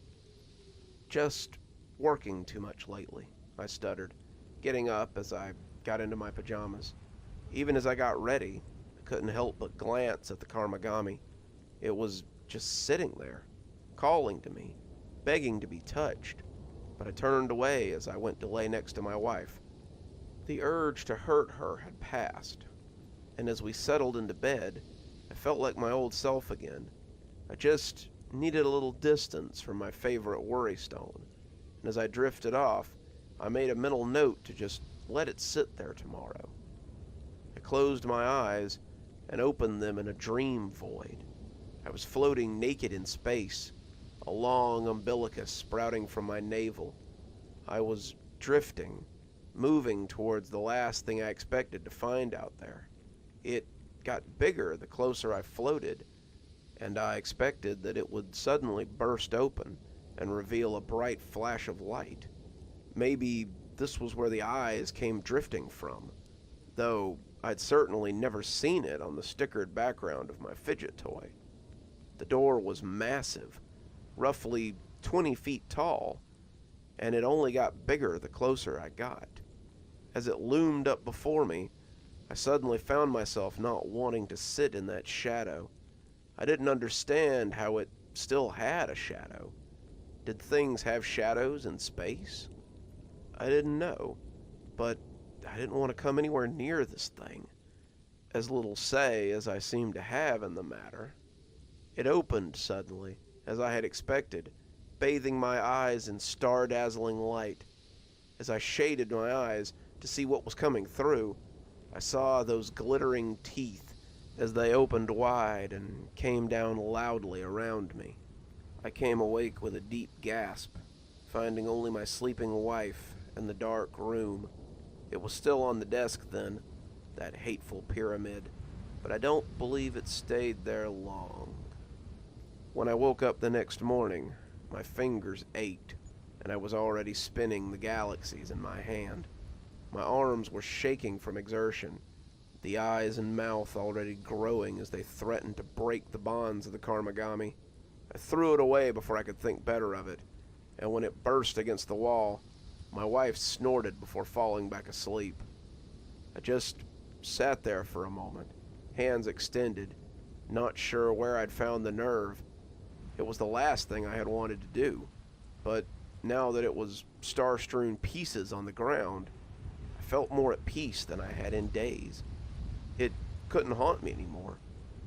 "Just working too much lately," I stuttered, getting up as I got into my pajamas. Even as I got ready, I couldn't help but glance at the kagami. It was just sitting there, calling to me, begging to be touched, but I turned away as I went to lay next to my wife. The urge to hurt her had passed, and as we settled into bed, I felt like my old self again. I just needed a little distance from my favorite worry stone, and as I drifted off, I made a mental note to just let it sit there tomorrow. I closed my eyes and opened them in a dream void. I was floating naked in space, a long umbilicus sprouting from my navel. I was drifting, moving towards the last thing I expected to find out there. It got bigger the closer I floated, and I expected that it would suddenly burst open and reveal a bright flash of light. Maybe this was where the eyes came drifting from, though I'd certainly never seen it on the stickered background of my fidget toy. The door was massive, roughly 20 feet tall, and it only got bigger the closer I got. As it loomed up before me, I suddenly found myself not wanting to sit in that shadow. I didn't understand how it still had a shadow. Did things have shadows in space? I didn't know, but I didn't want to come anywhere near this thing, as little say as I seemed to have in the matter. It opened suddenly, as I had expected, bathing my eyes in star-dazzling light. As I shaded my eyes to see what was coming through, I saw those glittering teeth as they opened wide and came down loudly around me. I I came awake with a deep gasp, finding only my sleeping wife and the dark room. It was still on the desk then, that hateful pyramid, but I don't believe it stayed there long. When I woke up the next morning, my fingers ached, and I was already spinning the galaxies in my hand. My arms were shaking from exertion, the eyes and mouth already growing as they threatened to break the bonds of the Karmagami. I threw it away before I could think better of it, and when it burst against the wall, my wife snorted before falling back asleep. I just sat there for a moment, hands extended, not sure where I'd found the nerve. It was the last thing I had wanted to do, but now that it was star-strewn pieces on the ground, I felt more at peace than I had in days. It couldn't haunt me anymore,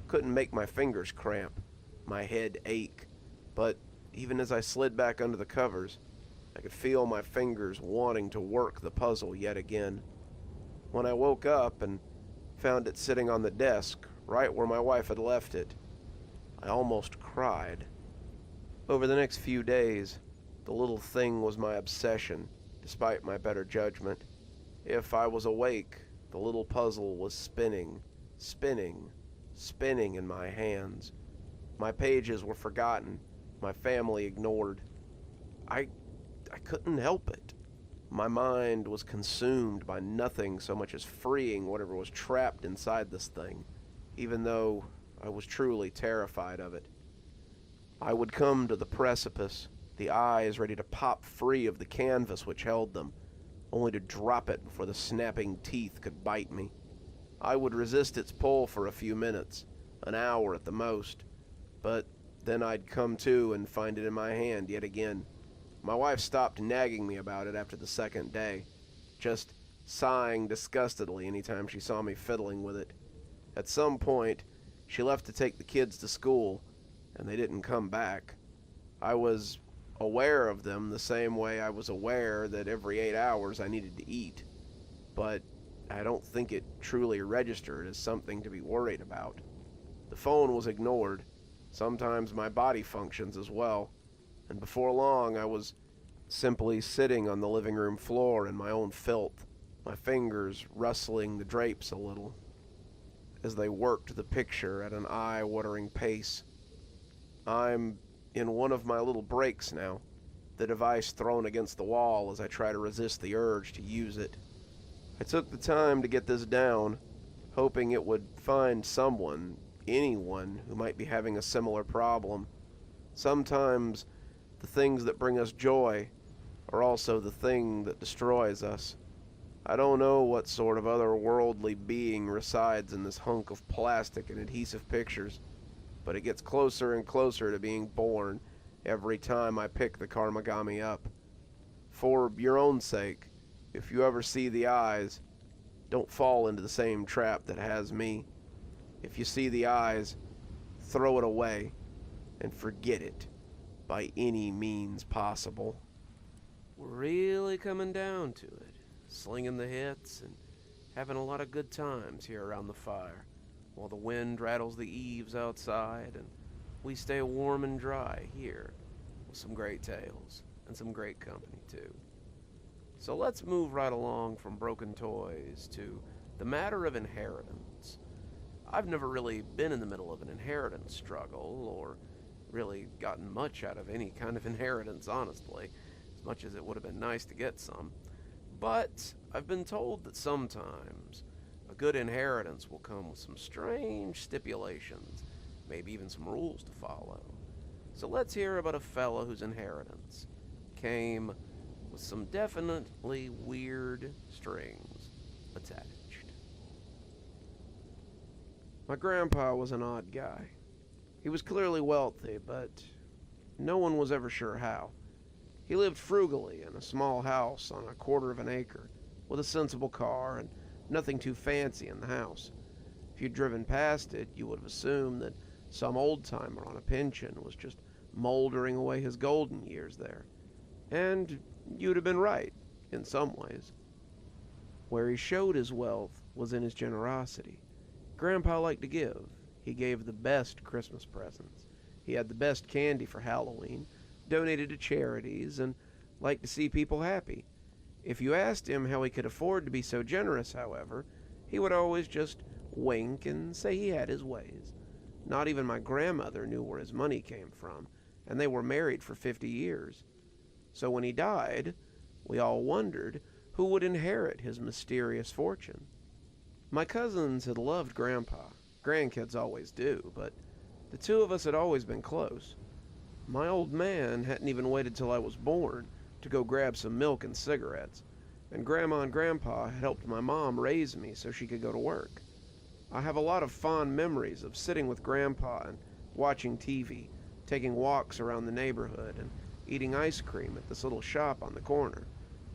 couldn't make my fingers cramp, my head ache, but even as I slid back under the covers, I could feel my fingers wanting to work the puzzle yet again. When I woke up and found it sitting on the desk, right where my wife had left it, I almost cried. Over the next few days, the little thing was my obsession, despite my better judgment. If I was awake, the little puzzle was spinning, spinning, spinning in my hands. My pages were forgotten, my family ignored. I couldn't help it. My mind was consumed by nothing so much as freeing whatever was trapped inside this thing, even though I was truly terrified of it. I would come to the precipice, the eyes ready to pop free of the canvas which held them, only to drop it before the snapping teeth could bite me. I would resist its pull for a few minutes, an hour at the most, but then I'd come to and find it in my hand yet again. My wife stopped nagging me about it after the second day, just sighing disgustedly anytime she saw me fiddling with it. At some point, she left to take the kids to school, and they didn't come back. I was aware of them the same way I was aware that every 8 hours I needed to eat, but I don't think it truly registered as something to be worried about. The phone was ignored, sometimes my body functions as well, and before long I was simply sitting on the living room floor in my own filth, my fingers rustling the drapes a little as they worked the picture at an eye-watering pace. I'm in one of my little breaks now, the device thrown against the wall as I try to resist the urge to use it. I took the time to get this down, hoping it would find someone, anyone, who might be having a similar problem. Sometimes the things that bring us joy are also the thing that destroys us. I don't know what sort of otherworldly being resides in this hunk of plastic and adhesive pictures, but it gets closer and closer to being born every time I pick the Karmagami up. For your own sake, if you ever see the eyes, don't fall into the same trap that has me. If you see the eyes, throw it away and forget it by any means possible. We're really coming down to it, slinging the hits and having a lot of good times here around the fire, while the wind rattles the eaves outside and we stay warm and dry here with some great tales and some great company too. So let's move right along from broken toys to the matter of inheritance. I've never really been in the middle of an inheritance struggle or really gotten much out of any kind of inheritance, honestly, as much as it would have been nice to get some. But I've been told that sometimes a good inheritance will come with some strange stipulations, maybe even some rules to follow. So let's hear about a fella whose inheritance came with some definitely weird strings attached. My grandpa was an odd guy. He was clearly wealthy, but no one was ever sure how. He lived frugally in a small house on a quarter of an acre, with a sensible car and nothing too fancy in the house. If you'd driven past it, you would have assumed that some old-timer on a pension was just moldering away his golden years there. And you'd have been right, in some ways. Where he showed his wealth was in his generosity. Grandpa liked to give. He gave the best Christmas presents. He had the best candy for Halloween, donated to charities, and liked to see people happy. If you asked him how he could afford to be so generous, however, he would always just wink and say he had his ways. Not even my grandmother knew where his money came from, and they were married for 50 years. So when he died, we all wondered who would inherit his mysterious fortune. My cousins had loved Grandpa. Grandkids always do, but the two of us had always been close. My old man hadn't even waited till I was born to go grab some milk and cigarettes, and Grandma and Grandpa had helped my mom raise me so she could go to work. I have a lot of fond memories of sitting with Grandpa and watching TV, taking walks around the neighborhood, and eating ice cream at this little shop on the corner.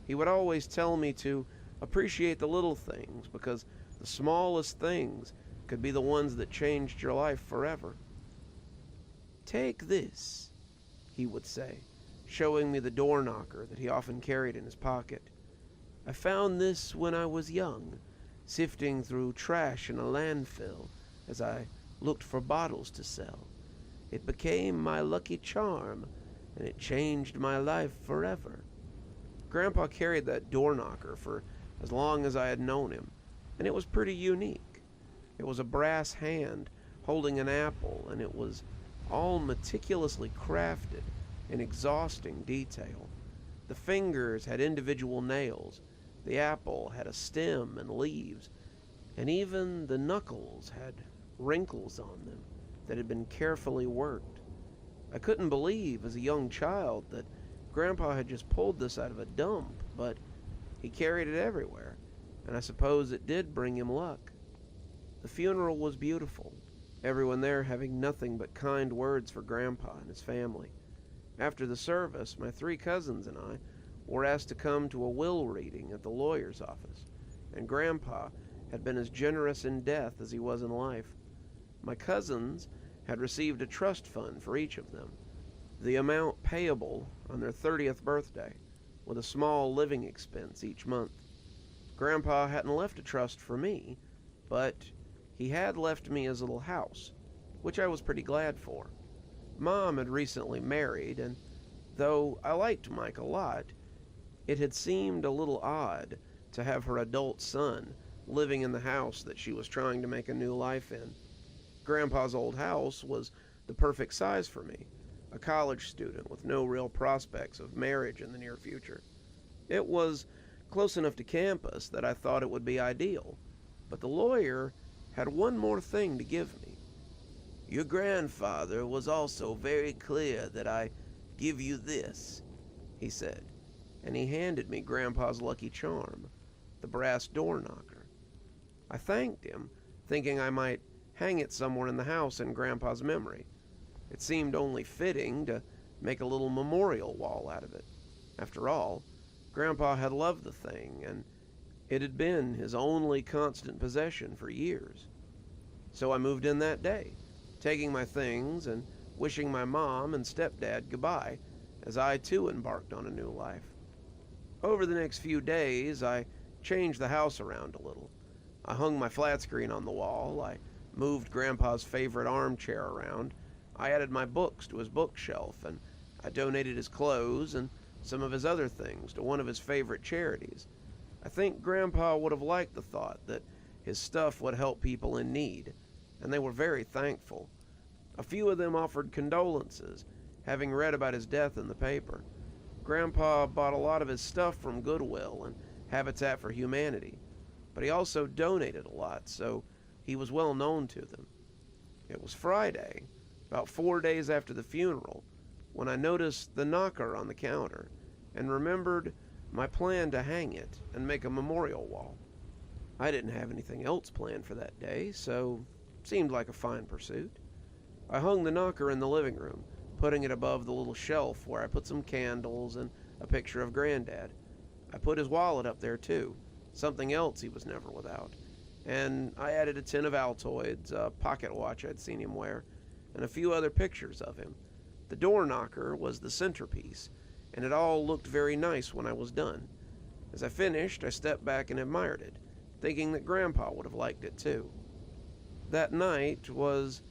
He would always tell me to appreciate the little things, because the smallest things could be the ones that changed your life forever. "Take this," he would say, showing me the door knocker that he often carried in his pocket. "I found this when I was young, sifting through trash in a landfill as I looked for bottles to sell. It became my lucky charm, and it changed my life forever." Grandpa carried that door knocker for as long as I had known him, and it was pretty unique. It was a brass hand holding an apple, and it was all meticulously crafted in exhausting detail. The fingers had individual nails, the apple had a stem and leaves, and even the knuckles had wrinkles on them that had been carefully worked. I couldn't believe as a young child that Grandpa had just pulled this out of a dump, but he carried it everywhere, and I suppose it did bring him luck. The funeral was beautiful, everyone there having nothing but kind words for Grandpa and his family. After the service, my 3 cousins and I were asked to come to a will reading at the lawyer's office, and Grandpa had been as generous in death as he was in life. My cousins had received a trust fund for each of them, the amount payable on their 30th birthday, with a small living expense each month. Grandpa hadn't left a trust for me, but he had left me his little house, which I was pretty glad for. Mom had recently married, and though I liked Mike a lot, it had seemed a little odd to have her adult son living in the house that she was trying to make a new life in. Grandpa's old house was the perfect size for me, a college student with no real prospects of marriage in the near future. It was close enough to campus that I thought it would be ideal, but the lawyer had one more thing to give me. "Your grandfather was also very clear that I give you this," he said, and he handed me Grandpa's lucky charm, the brass door knocker. I thanked him, thinking I might hang it somewhere in the house in Grandpa's memory. It seemed only fitting to make a little memorial wall out of it. After all, Grandpa had loved the thing, and it had been his only constant possession for years. So I moved in that day, taking my things and wishing my mom and stepdad goodbye, as I too embarked on a new life. Over the next few days, I changed the house around a little. I hung my flat screen on the wall, I moved Grandpa's favorite armchair around, I added my books to his bookshelf, and I donated his clothes and some of his other things to one of his favorite charities. I think Grandpa would have liked the thought that his stuff would help people in need, and they were very thankful. A few of them offered condolences, having read about his death in the paper. Grandpa bought a lot of his stuff from Goodwill and Habitat for Humanity, but he also donated a lot, so he was well known to them. It was Friday, about 4 days after the funeral, when I noticed the knocker on the counter and remembered my plan to hang it and make a memorial wall. I didn't have anything else planned for that day, so it seemed like a fine pursuit. I hung the knocker in the living room, putting it above the little shelf where I put some candles and a picture of Granddad. I put his wallet up there too, something else he was never without, and I added a tin of Altoids, a pocket watch I'd seen him wear, and a few other pictures of him. The door knocker was the centerpiece, and it all looked very nice when I was done. As I finished, I stepped back and admired it, thinking that Grandpa would have liked it too. That night was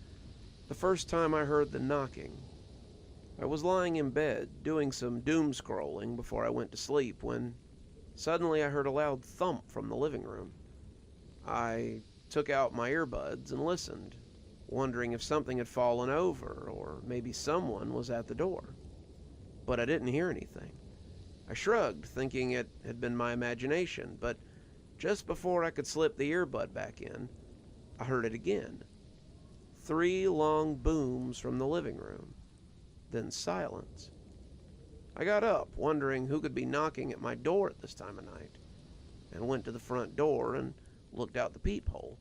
The first time I heard the knocking, I was lying in bed doing some doom scrolling before I went to sleep when suddenly I heard a loud thump from the living room. I took out my earbuds and listened, wondering if something had fallen over or maybe someone was at the door. But I didn't hear anything. I shrugged, thinking it had been my imagination, but just before I could slip the earbud back in, I heard it again. 3 long booms from the living room, then silence. I got up, wondering who could be knocking at my door at this time of night, and went to the front door and looked out the peephole.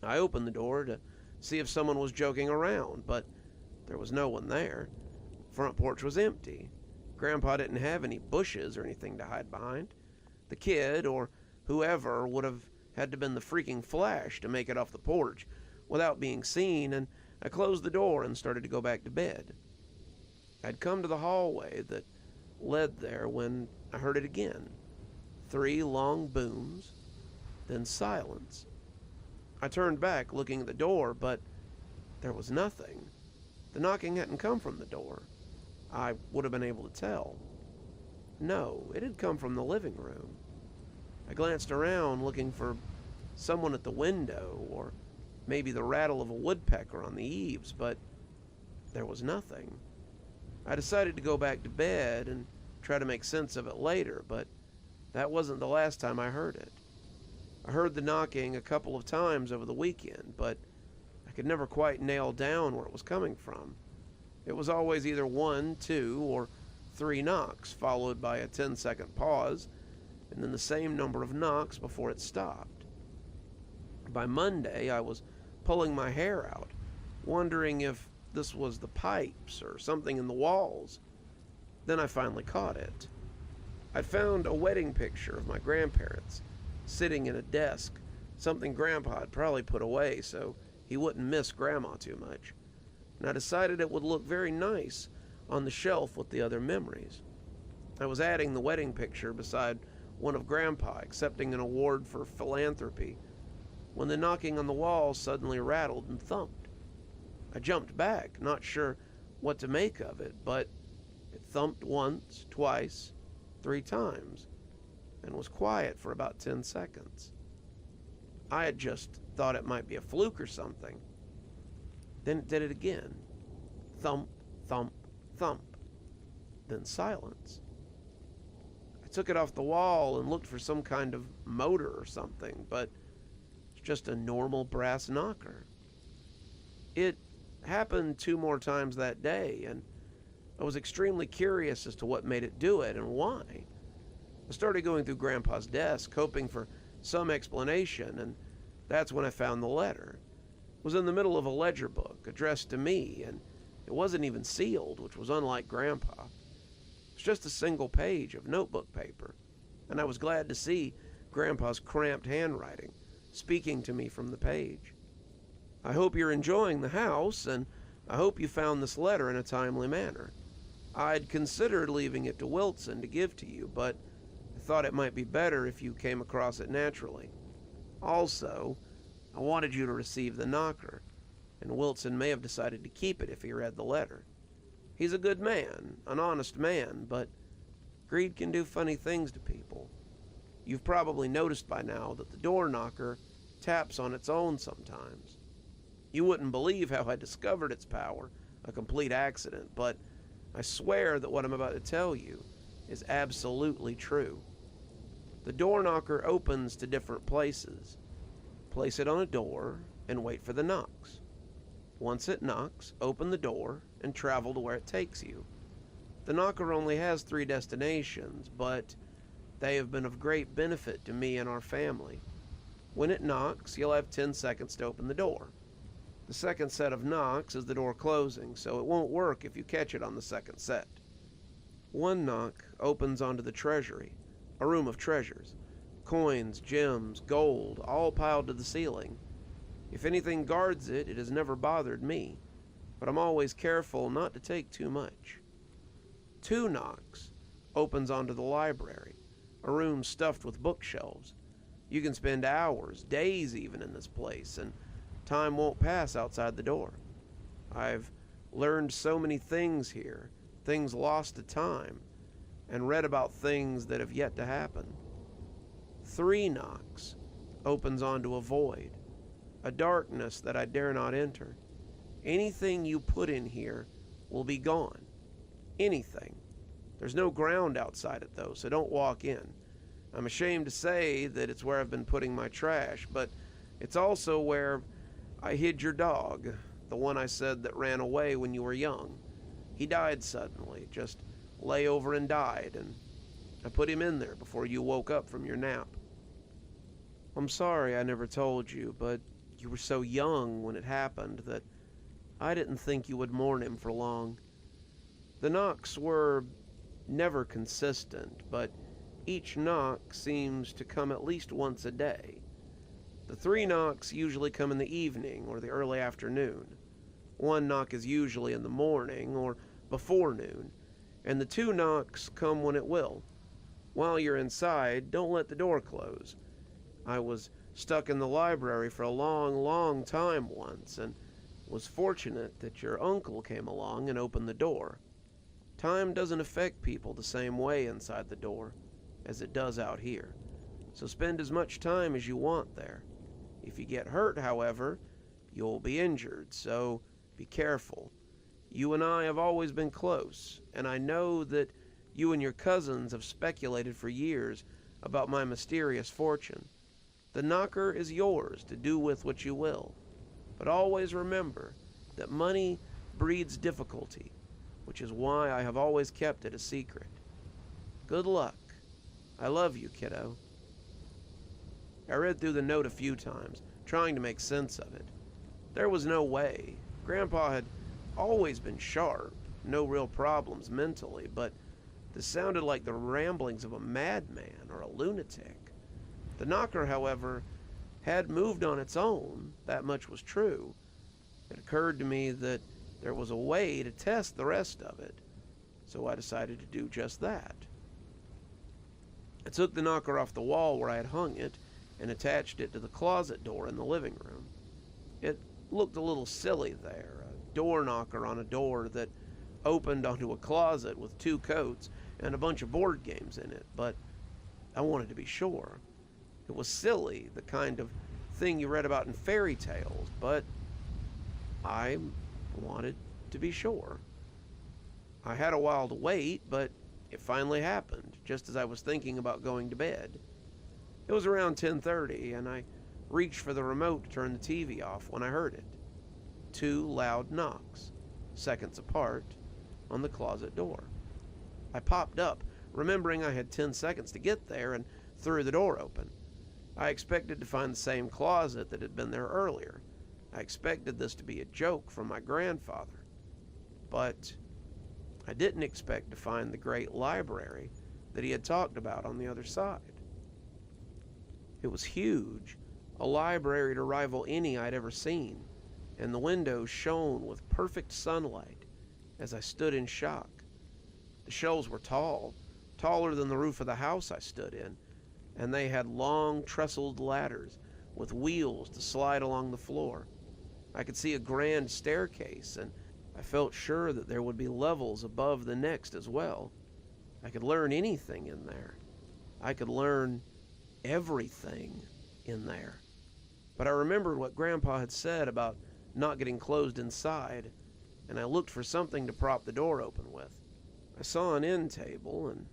I opened the door to see if someone was joking around, but there was no one there. Front porch was empty. Grandpa didn't have any bushes or anything to hide behind. The kid, or whoever, would have had to been the freaking Flash to make it off the porch without being seen, and I closed the door and started to go back to bed. I'd come to the hallway that led there when I heard it again. 3 long booms, then silence. I turned back, looking at the door, but there was nothing. The knocking hadn't come from the door. I would have been able to tell. No, it had come from the living room. I glanced around, looking for someone at the window, or maybe the rattle of a woodpecker on the eaves, but there was nothing. I decided to go back to bed and try to make sense of it later, but that wasn't the last time I heard it. I heard the knocking a couple of times over the weekend, but I could never quite nail down where it was coming from. It was always either 1, 2, or 3 knocks, followed by a 10-second pause, and then the same number of knocks before it stopped. By Monday, I was pulling my hair out, wondering if this was the pipes or something in the walls. Then I finally caught it. I'd found a wedding picture of my grandparents sitting in a desk, something Grandpa had probably put away so he wouldn't miss Grandma too much, and I decided it would look very nice on the shelf with the other memories. I was adding the wedding picture beside one of Grandpa accepting an award for philanthropy when the knocking on the wall suddenly rattled and thumped. I jumped back, not sure what to make of it, but it thumped once, twice, 3 times, and was quiet for about 10 seconds. I had just thought it might be a fluke or something. Then it did it again. Thump, thump, thump. Then silence. I took it off the wall and looked for some kind of motor or something, but it's just a normal brass knocker. It happened 2 more times that day, and I was extremely curious as to what made it do it and why. I started going through Grandpa's desk, hoping for some explanation, and that's when I found the letter. It was in the middle of a ledger book, addressed to me, and it wasn't even sealed, which was unlike Grandpa. It was just a single page of notebook paper, and I was glad to see Grandpa's cramped handwriting, speaking to me from the page. I hope you're enjoying the house, and I hope you found this letter in a timely manner. I'd considered leaving it to Wilson to give to you, but I thought it might be better if you came across it naturally. Also, I wanted you to receive the knocker, and Wilson may have decided to keep it if he read the letter. He's a good man, an honest man, but greed can do funny things to people. You've probably noticed by now that the door knocker taps on its own sometimes. You wouldn't believe how I discovered its power, a complete accident, but I swear that what I'm about to tell you is absolutely true. The door knocker opens to different places. Place it on a door and wait for the knocks. Once it knocks, open the door and travel to where it takes you. The knocker only has 3 destinations, but they have been of great benefit to me and our family. When it knocks, you'll have 10 seconds to open the door. The second set of knocks is the door closing, so it won't work if you catch it on the second set. One knock opens onto the treasury, a room of treasures. Coins, gems, gold, all piled to the ceiling. If anything guards it, it has never bothered me, but I'm always careful not to take too much. 2 knocks opens onto the library, a room stuffed with bookshelves. You can spend hours, days even in this place, and time won't pass outside the door. I've learned so many things here, things lost to time, and read about things that have yet to happen. 3 knocks opens onto a void, a darkness that I dare not enter. Anything you put in here will be gone. Anything. There's no ground outside it, though, so don't walk in. I'm ashamed to say that it's where I've been putting my trash, but it's also where I hid your dog, the one I said that ran away when you were young. He died suddenly, just lay over and died, and I put him in there before you woke up from your nap. I'm sorry I never told you, but you were so young when it happened that I didn't think you would mourn him for long. The knocks were never consistent, but each knock seems to come at least once a day. The 3 knocks usually come in the evening or the early afternoon. 1 knock is usually in the morning or before noon, and the 2 knocks come when it will. While you're inside, don't let the door close. I was stuck in the library for a long, long time once, and was fortunate that your uncle came along and opened the door. Time doesn't affect people the same way inside the door as it does out here, so spend as much time as you want there. If you get hurt, however, you'll be injured, so be careful. You and I have always been close, and I know that you and your cousins have speculated for years about my mysterious fortune. The knocker is yours to do with what you will, but always remember that money breeds difficulty, which is why I have always kept it a secret. Good luck. I love you, kiddo. I read through the note a few times, trying to make sense of it. There was no way. Grandpa had always been sharp, no real problems mentally, but this sounded like the ramblings of a madman or a lunatic. The knocker, however, had moved on its own, that much was true. It occurred to me that there was a way to test the rest of it, so I decided to do just that. I took the knocker off the wall where I had hung it and attached it to the closet door in the living room. It looked a little silly there, a door knocker on a door that opened onto a closet with 2 coats and a bunch of board games in it, but I wanted to be sure. It was silly, the kind of thing you read about in fairy tales, but I wanted to be sure. I had a while to wait, but it finally happened, just as I was thinking about going to bed. It was around 10:30, and I reached for the remote to turn the TV off when I heard it. 2 loud knocks, seconds apart, on the closet door. I popped up, remembering I had 10 seconds to get there, and threw the door open. I expected to find the same closet that had been there earlier. I expected this to be a joke from my grandfather. But I didn't expect to find the great library that he had talked about on the other side. It was huge, a library to rival any I'd ever seen, and the windows shone with perfect sunlight as I stood in shock. The shelves were tall, taller than the roof of the house I stood in, and they had long trestled ladders with wheels to slide along the floor. I could see a grand staircase, and I felt sure that there would be levels above the next as well. I could learn anything in there. I could learn everything in there. But I remembered what Grandpa had said about not getting closed inside, and I looked for something to prop the door open with. I saw an end table and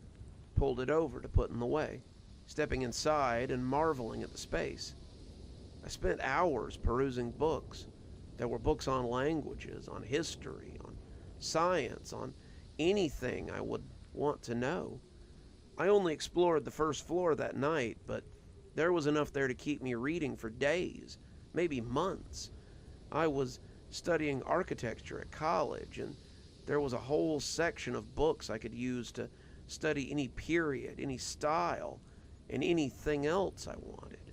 pulled it over to put in the way, stepping inside and marveling at the space. I spent hours perusing books. There were books on languages, on history, on science, on anything I would want to know. I only explored the first floor that night, but there was enough there to keep me reading for days, maybe months. I was studying architecture at college, and there was a whole section of books I could use to study any period, any style, and anything else I wanted.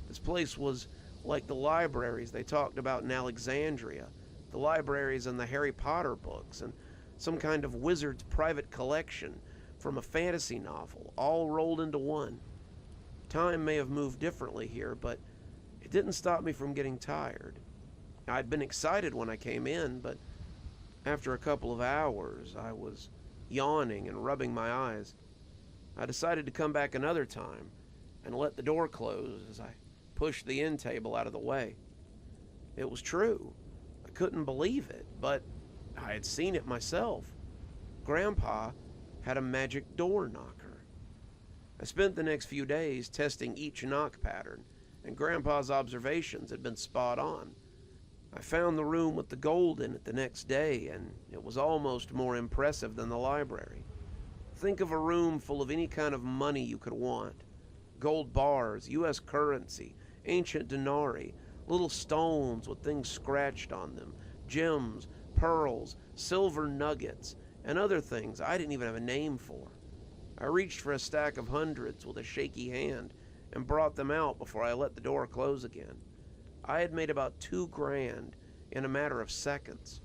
This place was like the libraries they talked about in Alexandria, the libraries in the Harry Potter books, and some kind of wizard's private collection from a fantasy novel, all rolled into one. Time may have moved differently here, but it didn't stop me from getting tired. I'd been excited when I came in, but after a couple of hours, I was yawning and rubbing my eyes. I decided to come back another time and let the door close as I pushed the end table out of the way. It was true. I couldn't believe it, but I had seen it myself. Grandpa had a magic door knocker. I spent the next few days testing each knock pattern, and Grandpa's observations had been spot on. I found the room with the gold in it the next day, and it was almost more impressive than the library. Think of a room full of any kind of money you could want. Gold bars, U.S. currency, ancient denarii, little stones with things scratched on them, gems, pearls, silver nuggets, and other things I didn't even have a name for. I reached for a stack of hundreds with a shaky hand and brought them out before I let the door close again. I had made about $2,000 in a matter of seconds,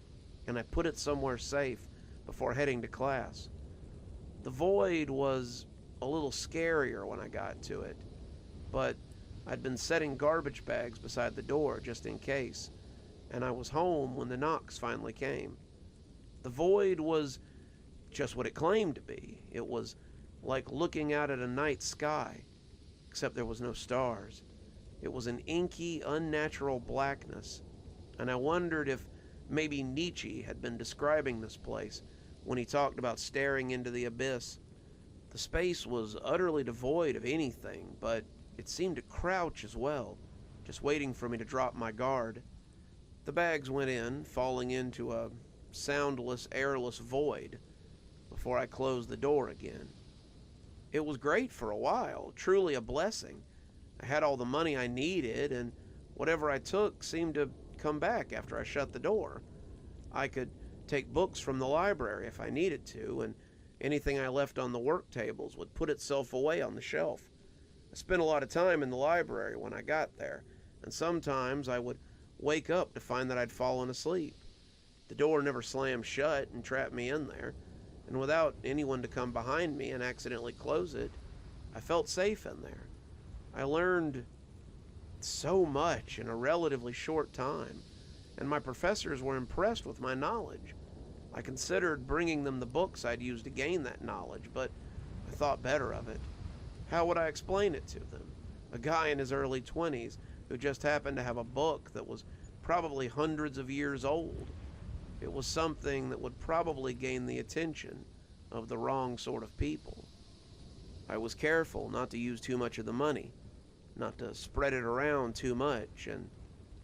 and I put it somewhere safe before heading to class. The void was a little scarier when I got to it, but I'd been setting garbage bags beside the door just in case, and I was home when the knocks finally came. The void was just what it claimed to be. It was like looking out at a night sky, except there was no stars. It was an inky, unnatural blackness, and I wondered if maybe Nietzsche had been describing this place when he talked about staring into the abyss. The space was utterly devoid of anything, but it seemed to crouch as well, just waiting for me to drop my guard. The bags went in, falling into a soundless, airless void before I closed the door again. It was great for a while, truly a blessing. I had all the money I needed, and whatever I took seemed to come back after I shut the door. I could take books from the library if I needed to, and anything I left on the work tables would put itself away on the shelf. I spent a lot of time in the library when I got there, and sometimes I would wake up to find that I'd fallen asleep. The door never slammed shut and trapped me in there, and without anyone to come behind me and accidentally close it, I felt safe in there. I learned so much in a relatively short time, and my professors were impressed with my knowledge. I considered bringing them the books I'd used to gain that knowledge, but I thought better of it. How would I explain it to them? A guy in his early 20s who just happened to have a book that was probably hundreds of years old. It was something that would probably gain the attention of the wrong sort of people. I was careful not to use too much of the money, not to spread it around too much, and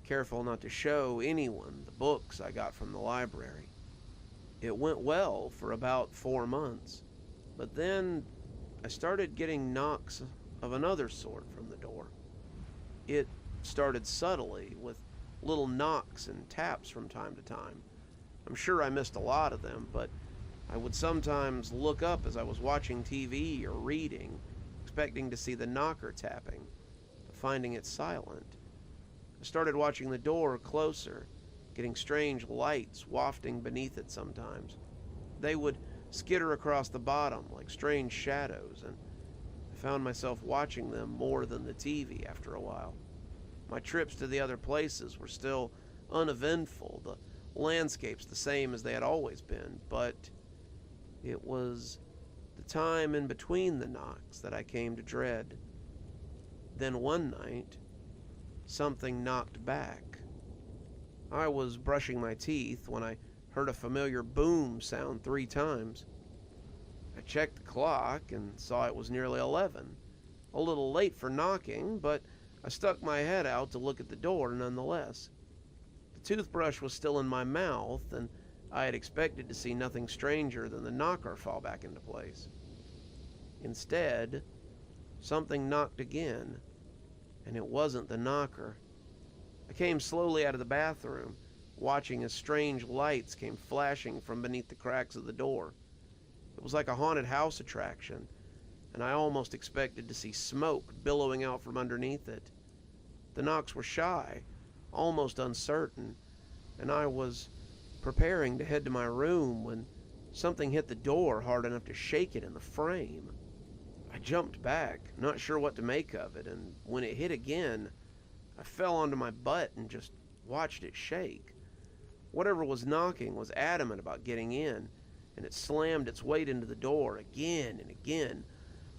careful not to show anyone the books I got from the library. It went well for about 4 months, but then I started getting knocks of another sort from the door. It started subtly, with little knocks and taps from time to time. I'm sure I missed a lot of them, but I would sometimes look up as I was watching TV or reading, expecting to see the knocker tapping, but finding it silent. I started watching the door closer, getting strange lights wafting beneath it sometimes. They would skitter across the bottom like strange shadows, and I found myself watching them more than the TV after a while. My trips to the other places were still uneventful, the landscapes the same as they had always been, but it was the time in between the knocks that I came to dread. Then one night, something knocked back. I was brushing my teeth when I heard a familiar boom sound 3 times. I checked the clock and saw it was nearly 11. A little late for knocking, but I stuck my head out to look at the door nonetheless. The toothbrush was still in my mouth, and I had expected to see nothing stranger than the knocker fall back into place. Instead, something knocked again, and it wasn't the knocker. I came slowly out of the bathroom, watching as strange lights came flashing from beneath the cracks of the door. It was like a haunted house attraction, and I almost expected to see smoke billowing out from underneath it. The knocks were shy, almost uncertain, and I was preparing to head to my room when something hit the door hard enough to shake it in the frame. I jumped back, not sure what to make of it, and when it hit again, I fell onto my butt and just watched it shake. Whatever was knocking was adamant about getting in, and it slammed its weight into the door again and again.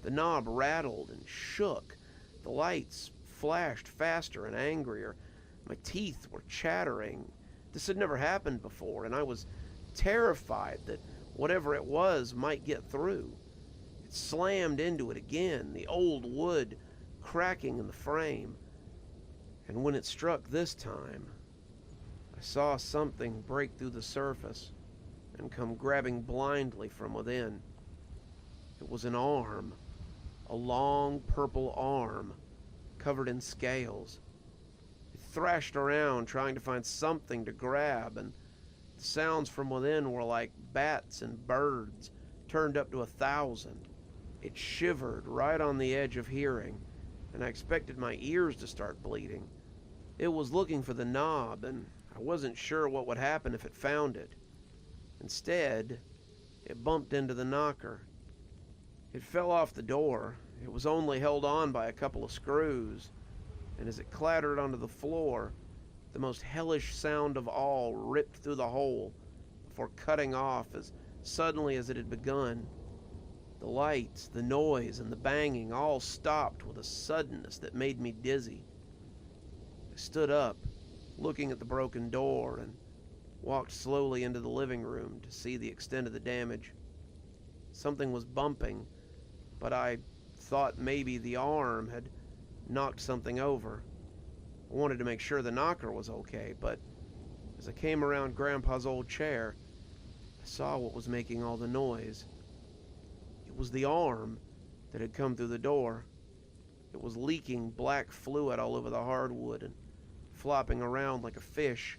The knob rattled and shook. The lights flashed faster and angrier. My teeth were chattering. This had never happened before, and I was terrified that whatever it was might get through. It slammed into it again, the old wood cracking in the frame. And when it struck this time, I saw something break through the surface and come grabbing blindly from within. It was an arm, a long purple arm covered in scales. It thrashed around trying to find something to grab, and the sounds from within were like bats and birds turned up to 1,000. It shivered right on the edge of hearing, and I expected my ears to start bleeding. It was looking for the knob, and I wasn't sure what would happen if it found it. Instead, it bumped into the knocker. It fell off the door. It was only held on by a couple of screws, and as it clattered onto the floor, the most hellish sound of all ripped through the hole before cutting off as suddenly as it had begun. The lights, the noise, and the banging all stopped with a suddenness that made me dizzy. I stood up, looking at the broken door, and walked slowly into the living room to see the extent of the damage. Something was bumping, but I thought maybe the arm had knocked something over. I wanted to make sure the knocker was okay, but as I came around Grandpa's old chair, I saw what was making all the noise. It was the arm that had come through the door. It was leaking black fluid all over the hardwood and flopping around like a fish.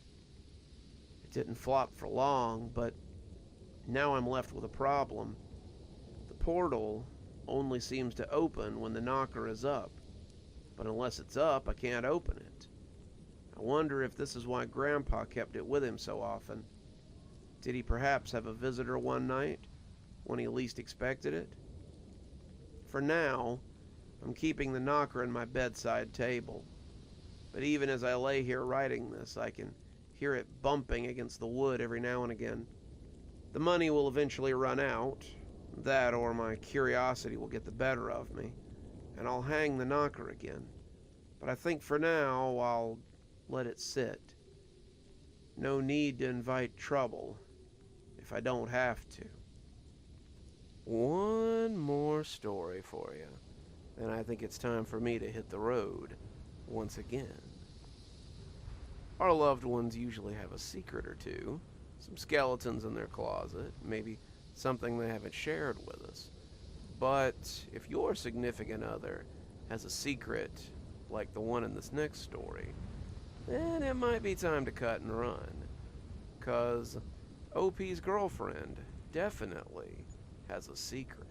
It didn't flop for long, but now I'm left with a problem. The portal only seems to open when the knocker is up, but unless it's up, I can't open it. I wonder if this is why Grandpa kept it with him so often. Did he perhaps have a visitor one night when he least expected it? For now, I'm keeping the knocker in my bedside table, but even as I lay here writing this, I can hear it bumping against the wood every now and again. The money will eventually run out. That or my curiosity will get the better of me, and I'll hang the knocker again. But I think for now, I'll let it sit. No need to invite trouble if I don't have to. One more story for you, and I think it's time for me to hit the road once again. Our loved ones usually have a secret or two, some skeletons in their closet, maybe something they haven't shared with us. But if your significant other has a secret like the one in this next story, then it might be time to cut and run. 'Cause OP's girlfriend definitely has a secret.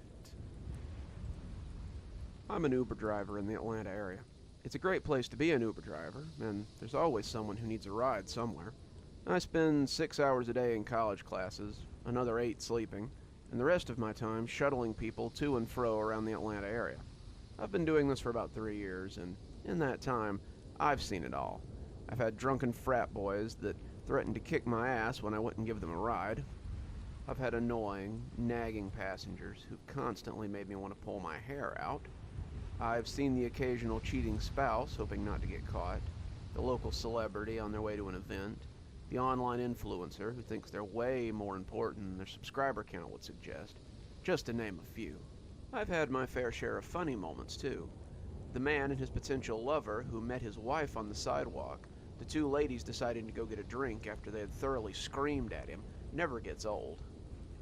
I'm an Uber driver in the Atlanta area. It's a great place to be an Uber driver, and there's always someone who needs a ride somewhere. I spend 6 hours a day in college classes, another 8 sleeping, and the rest of my time shuttling people to and fro around the Atlanta area. I've been doing this for about 3 years, and in that time, I've seen it all. I've had drunken frat boys that threatened to kick my ass when I wouldn't give them a ride. I've had annoying, nagging passengers who constantly made me want to pull my hair out. I've seen the occasional cheating spouse hoping not to get caught, the local celebrity on their way to an event, the online influencer who thinks they're way more important than their subscriber count would suggest, just to name a few. I've had my fair share of funny moments, too. The man and his potential lover who met his wife on the sidewalk, the 2 ladies deciding to go get a drink after they had thoroughly screamed at him, never gets old.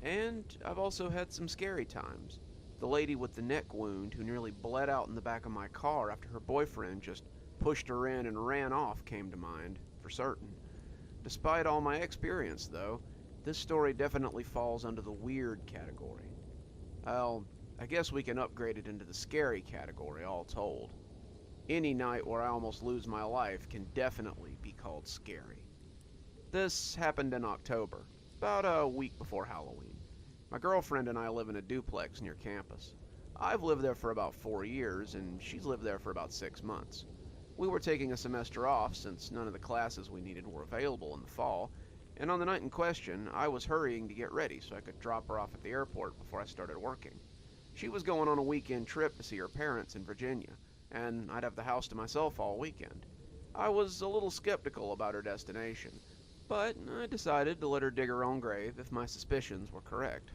And I've also had some scary times. The lady with the neck wound who nearly bled out in the back of my car after her boyfriend just pushed her in and ran off came to mind, for certain. Despite all my experience, though, this story definitely falls under the weird category. Well, I guess we can upgrade it into the scary category, all told. Any night where I almost lose my life can definitely be called scary. This happened in October, about a week before Halloween. My girlfriend and I live in a duplex near campus. I've lived there for about 4 years, and she's lived there for about 6 months. We were taking a semester off since none of the classes we needed were available in the fall, and on the night in question, I was hurrying to get ready so I could drop her off at the airport before I started working. She was going on a weekend trip to see her parents in Virginia, and I'd have the house to myself all weekend. I was a little skeptical about her destination, but I decided to let her dig her own grave if my suspicions were correct.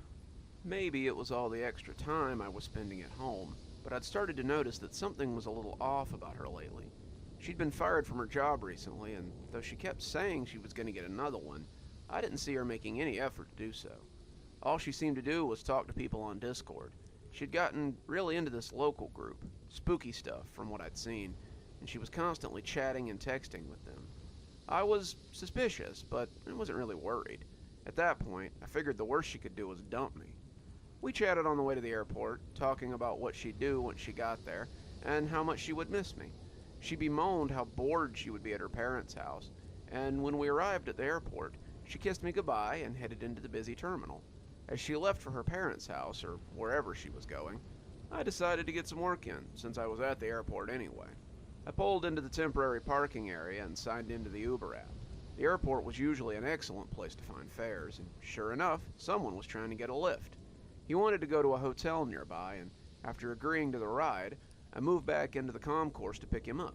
Maybe it was all the extra time I was spending at home, but I'd started to notice that something was a little off about her lately. She'd been fired from her job recently, and though she kept saying she was going to get another one, I didn't see her making any effort to do so. All she seemed to do was talk to people on Discord. She'd gotten really into this local group, spooky stuff from what I'd seen, and she was constantly chatting and texting with them. I was suspicious, but I wasn't really worried. At that point, I figured the worst she could do was dump me. We chatted on the way to the airport, talking about what she'd do once she got there, and how much she would miss me. She bemoaned how bored she would be at her parents' house, and when we arrived at the airport, she kissed me goodbye and headed into the busy terminal. As she left for her parents' house, or wherever she was going, I decided to get some work in, since I was at the airport anyway. I pulled into the temporary parking area and signed into the Uber app. The airport was usually an excellent place to find fares, and sure enough, someone was trying to get a lift. He wanted to go to a hotel nearby, and after agreeing to the ride, I moved back into the concourse to pick him up.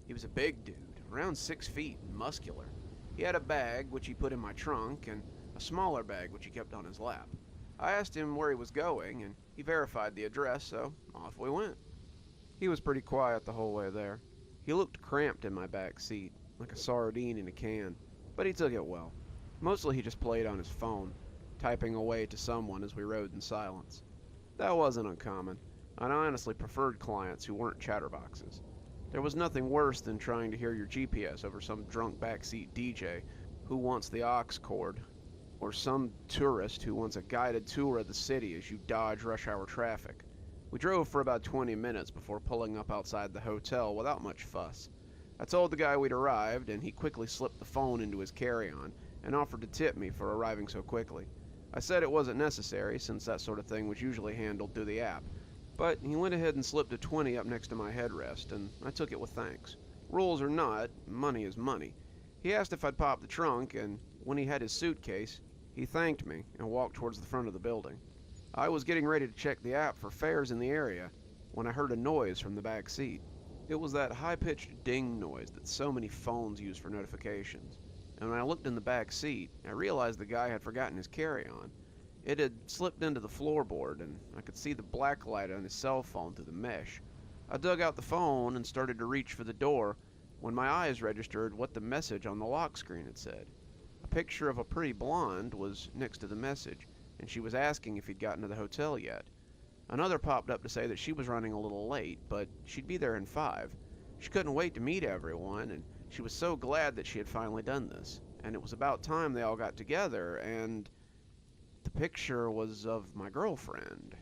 He was a big dude, around 6 feet and muscular. He had a bag, which he put in my trunk, and a smaller bag, which he kept on his lap. I asked him where he was going, and he verified the address, so off we went. He was pretty quiet the whole way there. He looked cramped in my back seat, like a sardine in a can, but he took it well. Mostly he just played on his phone, typing away to someone as we rode in silence. That wasn't uncommon, and I honestly preferred clients who weren't chatterboxes. There was nothing worse than trying to hear your GPS over some drunk backseat DJ who wants the aux cord, or some tourist who wants a guided tour of the city as you dodge rush hour traffic. We drove for about 20 minutes before pulling up outside the hotel without much fuss. I told the guy we'd arrived, and he quickly slipped the phone into his carry-on and offered to tip me for arriving so quickly. I said it wasn't necessary, since that sort of thing was usually handled through the app, but he went ahead and slipped a 20 up next to my headrest, and I took it with thanks. Rules or not, money is money. He asked if I'd pop the trunk, and when he had his suitcase, he thanked me and walked towards the front of the building. I was getting ready to check the app for fares in the area when I heard a noise from the back seat. It was that high-pitched ding noise that so many phones use for notifications, and when I looked in the back seat, I realized the guy had forgotten his carry-on. It had slipped into the floorboard, and I could see the black light on his cell phone through the mesh. I dug out the phone and started to reach for the door when my eyes registered what the message on the lock screen had said. A picture of a pretty blonde was next to the message, and she was asking if he'd gotten to the hotel yet. Another popped up to say that she was running a little late, but she'd be there in 5. She couldn't wait to meet everyone, and she was so glad that she had finally done this. And it was about time they all got together, and the picture was of my girlfriend.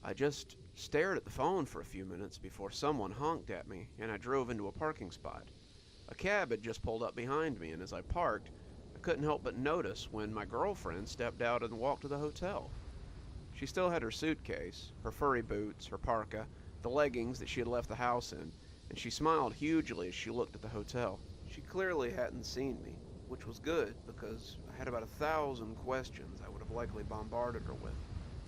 I just stared at the phone for a few minutes before someone honked at me, and I drove into a parking spot. A cab had just pulled up behind me, and as I parked, I couldn't help but notice when my girlfriend stepped out and walked to the hotel. She still had her suitcase, her furry boots, her parka, the leggings that she had left the house in, and she smiled hugely as she looked at the hotel. She clearly hadn't seen me, which was good because I had about 1,000 questions I would have likely bombarded her with.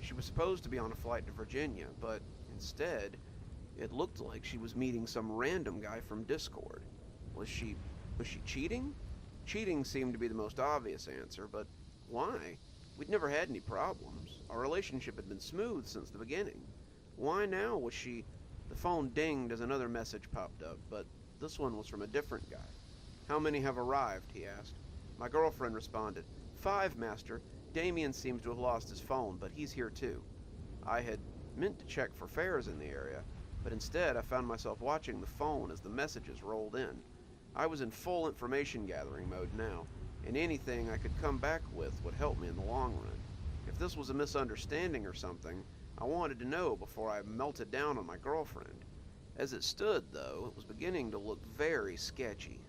She was supposed to be on a flight to Virginia, but instead, it looked like she was meeting some random guy from Discord. Was she cheating? Cheating seemed to be the most obvious answer, but why? We'd never had any problems. Our relationship had been smooth since the beginning. Why now was she... The phone dinged as another message popped up, but this one was from a different guy. "How many have arrived?" he asked. My girlfriend responded, "5, Master. Damien seems to have lost his phone, but he's here too." I had meant to check for fares in the area, but instead I found myself watching the phone as the messages rolled in. I was in full information gathering mode now, and anything I could come back with would help me in the long run. If this was a misunderstanding or something, I wanted to know before I melted down on my girlfriend. As it stood, though, it was beginning to look very sketchy.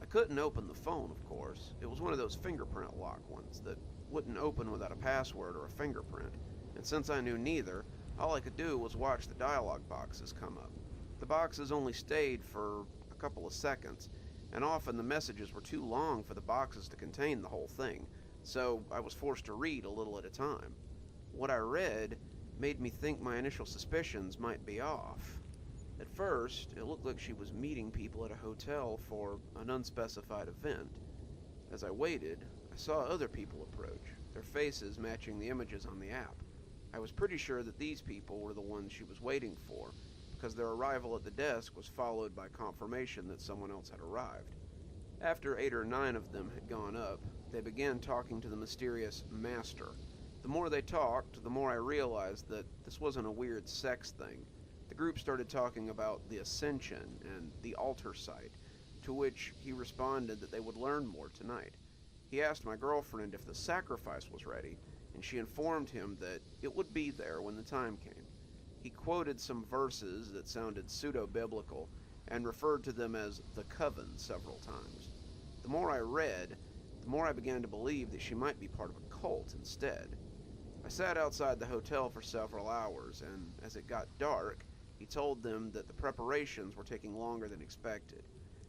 I couldn't open the phone, of course. It was one of those fingerprint lock ones that wouldn't open without a password or a fingerprint, and since I knew neither, all I could do was watch the dialog boxes come up. The boxes only stayed for a couple of seconds, and often the messages were too long for the boxes to contain the whole thing, so I was forced to read a little at a time. What I read made me think my initial suspicions might be off. At first, it looked like she was meeting people at a hotel for an unspecified event. As I waited, I saw other people approach, their faces matching the images on the app. I was pretty sure that these people were the ones she was waiting for, because their arrival at the desk was followed by confirmation that someone else had arrived. After 8 or 9 of them had gone up, they began talking to the mysterious master. The more they talked, the more I realized that this wasn't a weird sex thing. The group started talking about the Ascension and the altar site, to which he responded that they would learn more tonight. He asked my girlfriend if the sacrifice was ready, and she informed him that it would be there when the time came. He quoted some verses that sounded pseudo-biblical and referred to them as the coven several times. The more I read, the more I began to believe that she might be part of a cult instead. I sat outside the hotel for several hours, and as it got dark, he told them that the preparations were taking longer than expected.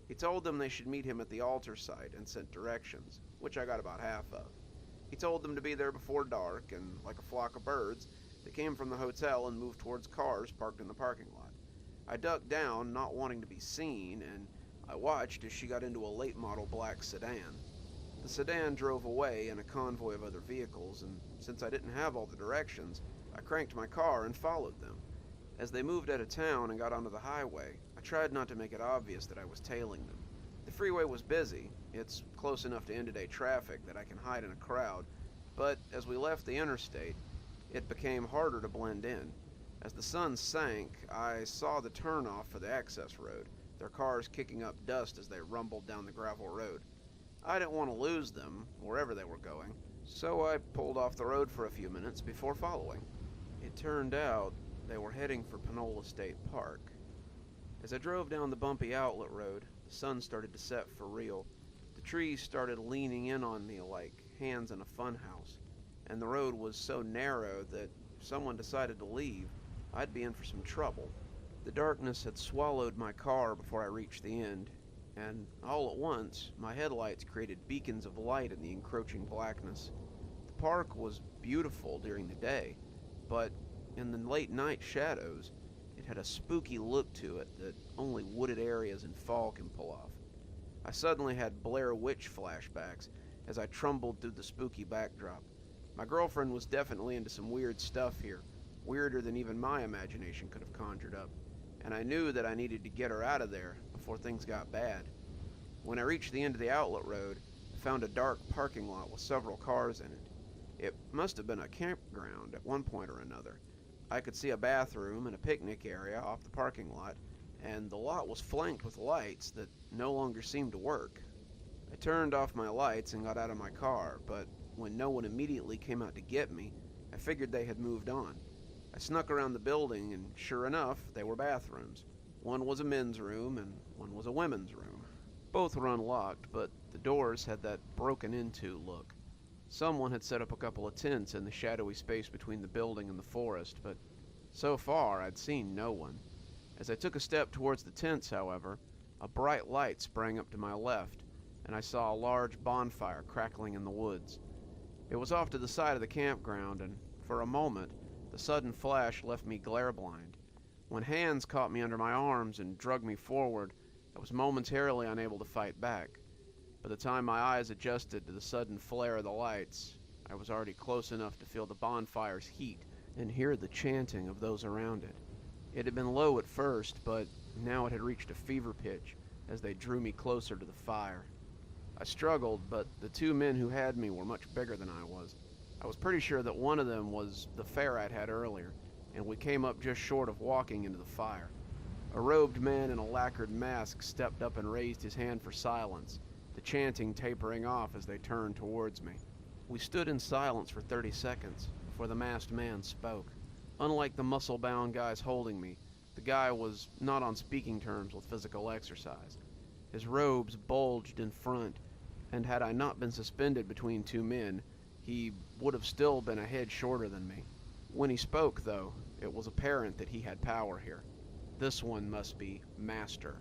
He told them they should meet him at the altar site and sent directions, which I got about half of. He told them to be there before dark, and like a flock of birds, they came from the hotel and moved towards cars parked in the parking lot. I ducked down, not wanting to be seen, and I watched as she got into a late-model black sedan. The sedan drove away in a convoy of other vehicles, and since I didn't have all the directions, I cranked my car and followed them. As they moved out of town and got onto the highway, I tried not to make it obvious that I was tailing them. The freeway was busy. It's close enough to end-of-day traffic that I can hide in a crowd, but as we left the interstate, it became harder to blend in. As the sun sank, I saw the turnoff for the access road, their cars kicking up dust as they rumbled down the gravel road. I didn't want to lose them, wherever they were going, so I pulled off the road for a few minutes before following. It turned out they were heading for Panola State Park. As I drove down the bumpy outlet road, the sun started to set for real. The trees started leaning in on me like hands in a funhouse, and the road was so narrow that if someone decided to leave, I'd be in for some trouble. The darkness had swallowed my car before I reached the end, and all at once, my headlights created beacons of light in the encroaching blackness. The park was beautiful during the day, but in the late night shadows, it had a spooky look to it that only wooded areas in fall can pull off. I suddenly had Blair Witch flashbacks as I trumbled through the spooky backdrop. My girlfriend was definitely into some weird stuff here, weirder than even my imagination could have conjured up, and I knew that I needed to get her out of there before things got bad. When I reached the end of the outlet road, I found a dark parking lot with several cars in it. It must have been a campground at one point or another. I could see a bathroom and a picnic area off the parking lot, and the lot was flanked with lights that no longer seemed to work. I turned off my lights and got out of my car, but when no one immediately came out to get me, I figured they had moved on. I snuck around the building, and sure enough, they were bathrooms. One was a men's room, and one was a women's room. Both were unlocked, but the doors had that broken-into look. Someone had set up a couple of tents in the shadowy space between the building and the forest, but so far I'd seen no one. As I took a step towards the tents, however, a bright light sprang up to my left, and I saw a large bonfire crackling in the woods. It was off to the side of the campground, and for a moment, the sudden flash left me glare-blind. When hands caught me under my arms and dragged me forward, I was momentarily unable to fight back. By the time my eyes adjusted to the sudden flare of the lights, I was already close enough to feel the bonfire's heat and hear the chanting of those around it. It had been low at first, but now it had reached a fever pitch as they drew me closer to the fire. I struggled, but the two men who had me were much bigger than I was. I was pretty sure that one of them was the fare I'd had earlier, and we came up just short of walking into the fire. A robed man in a lacquered mask stepped up and raised his hand for silence, the chanting tapering off as they turned towards me. We stood in silence for 30 seconds before the masked man spoke. Unlike the muscle-bound guys holding me, the guy was not on speaking terms with physical exercise. His robes bulged in front, and had I not been suspended between two men, he would have still been a head shorter than me. When he spoke, though, it was apparent that he had power here. This one must be Master.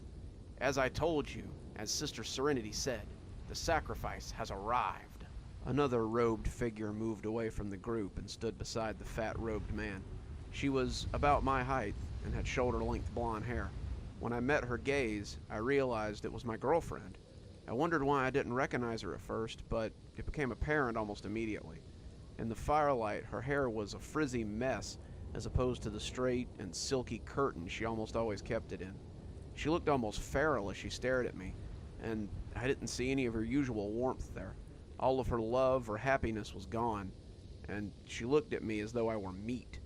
As I told you, as Sister Serenity said, the sacrifice has arrived. Another robed figure moved away from the group and stood beside the fat robed man. She was about my height and had shoulder-length blonde hair. When I met her gaze, I realized it was my girlfriend. I wondered why I didn't recognize her at first, but it became apparent almost immediately. In the firelight, her hair was a frizzy mess as opposed to the straight and silky curtain she almost always kept it in. She looked almost feral as she stared at me, and I didn't see any of her usual warmth there. All of her love or happiness was gone, and she looked at me as though I were meat,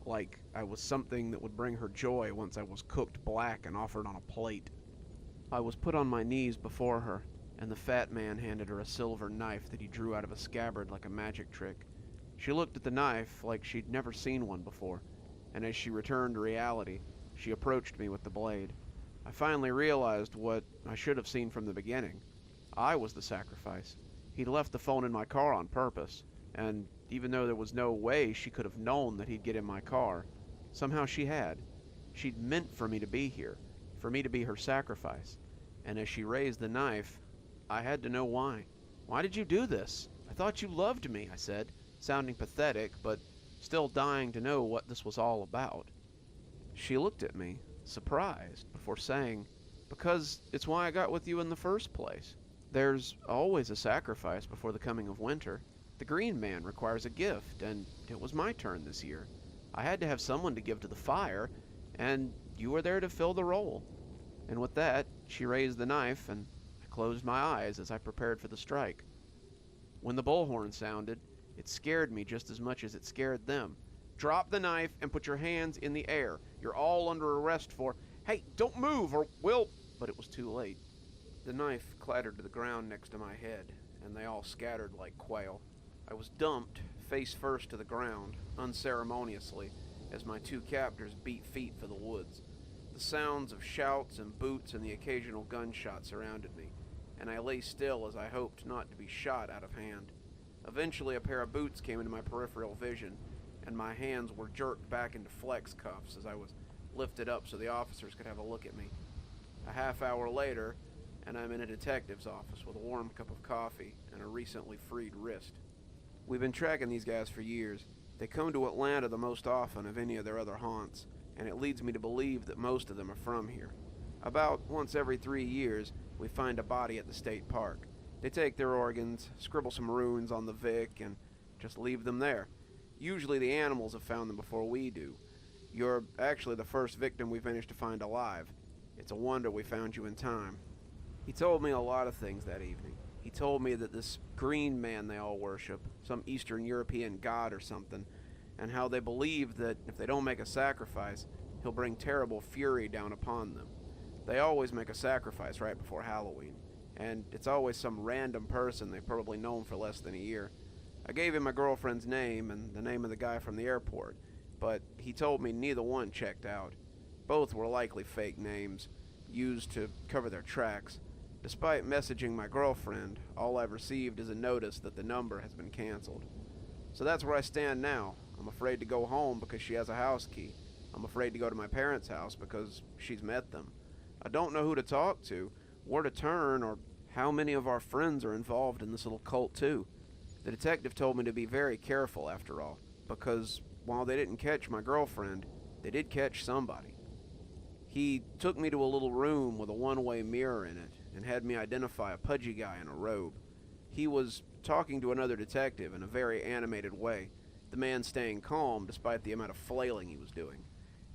like I was something that would bring her joy once I was cooked black and offered on a plate. I was put on my knees before her, and the fat man handed her a silver knife that he drew out of a scabbard like a magic trick. She looked at the knife like she'd never seen one before, and as she returned to reality, she approached me with the blade. I finally realized what I should have seen from the beginning. I was the sacrifice. He'd left the phone in my car on purpose, and even though there was no way she could have known that he'd get in my car, somehow she had. She'd meant for me to be here, for me to be her sacrifice. And as she raised the knife, I had to know why. "Why did you do this? I thought you loved me," I said, sounding pathetic, but still dying to know what this was all about. She looked at me, surprised, before saying, "Because it's why I got with you in the first place. There's always a sacrifice before the coming of winter. The green man requires a gift, and it was my turn this year. I had to have someone to give to the fire, and you were there to fill the role." And with that, she raised the knife, and I closed my eyes as I prepared for the strike. When the bullhorn sounded, it scared me just as much as it scared them. "Drop the knife and put your hands in the air. You're all under arrest for—" "Hey, don't move or we'll—" But it was too late. The knife clattered to the ground next to my head, and they all scattered like quail. I was dumped, face first to the ground, unceremoniously, as my two captors beat feet for the woods. The sounds of shouts and boots and the occasional gunshot surrounded me, and I lay still as I hoped not to be shot out of hand. Eventually a pair of boots came into my peripheral vision, and my hands were jerked back into flex cuffs as I was lifted up so the officers could have a look at me. A half hour later, and I'm in a detective's office with a warm cup of coffee and a recently freed wrist. We've been tracking these guys for years. They come to Atlanta the most often of any of their other haunts, and it leads me to believe that most of them are from here. About once every 3 years, we find a body at the state park. They take their organs, scribble some runes on the Vic, and just leave them there. Usually the animals have found them before we do. You're actually the first victim we've managed to find alive. It's a wonder we found you in time. He told me a lot of things that evening. He told me that this green man they all worship, some Eastern European god or something, and how they believe that if they don't make a sacrifice, he'll bring terrible fury down upon them. They always make a sacrifice right before Halloween, and it's always some random person they've probably known for less than a year. I gave him my girlfriend's name and the name of the guy from the airport, but he told me neither one checked out. Both were likely fake names, used to cover their tracks. Despite messaging my girlfriend, all I've received is a notice that the number has been canceled. So that's where I stand now. I'm afraid to go home because she has a house key. I'm afraid to go to my parents' house because she's met them. I don't know who to talk to, where to turn, or how many of our friends are involved in this little cult too. The detective told me to be very careful after all, because while they didn't catch my girlfriend, they did catch somebody. He took me to a little room with a one-way mirror in it and had me identify a pudgy guy in a robe. He was talking to another detective in a very animated way, the man staying calm despite the amount of flailing he was doing.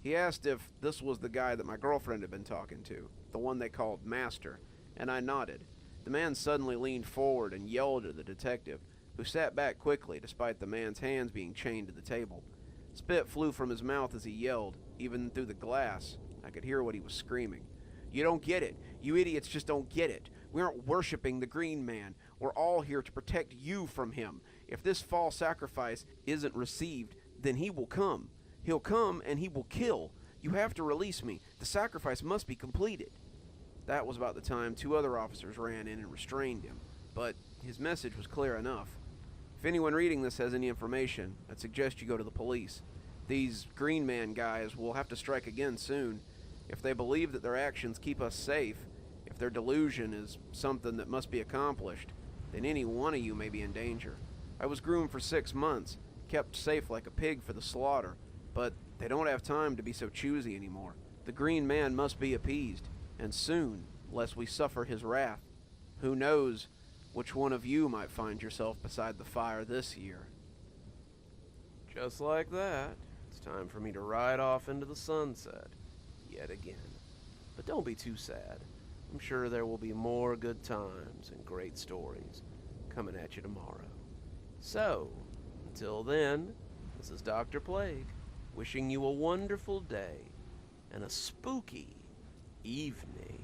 He asked if this was the guy that my girlfriend had been talking to, the one they called Master, and I nodded. The man suddenly leaned forward and yelled at the detective, who sat back quickly despite the man's hands being chained to the table. Spit flew from his mouth as he yelled, even through the glass. I could hear what he was screaming. "You don't get it. You idiots just don't get it. We aren't worshiping the Green Man. We're all here to protect you from him. If this false sacrifice isn't received, then he will come. He'll come and he will kill. You have to release me. The sacrifice must be completed." That was about the time 2 other officers ran in and restrained him, but his message was clear enough. If anyone reading this has any information, I'd suggest you go to the police. These Green Man guys will have to strike again soon. If they believe that their actions keep us safe, their delusion is something that must be accomplished, then any one of you may be in danger. I was groomed for 6 months, kept safe like a pig for the slaughter, but they don't have time to be so choosy anymore. The green man must be appeased, and soon, lest we suffer his wrath. Who knows which one of you might find yourself beside the fire this year? Just like that, it's time for me to ride off into the sunset, yet again. But don't be too sad. I'm sure there will be more good times and great stories coming at you tomorrow. So, until then, this is Dr. Plague, wishing you a wonderful day and a spooky evening.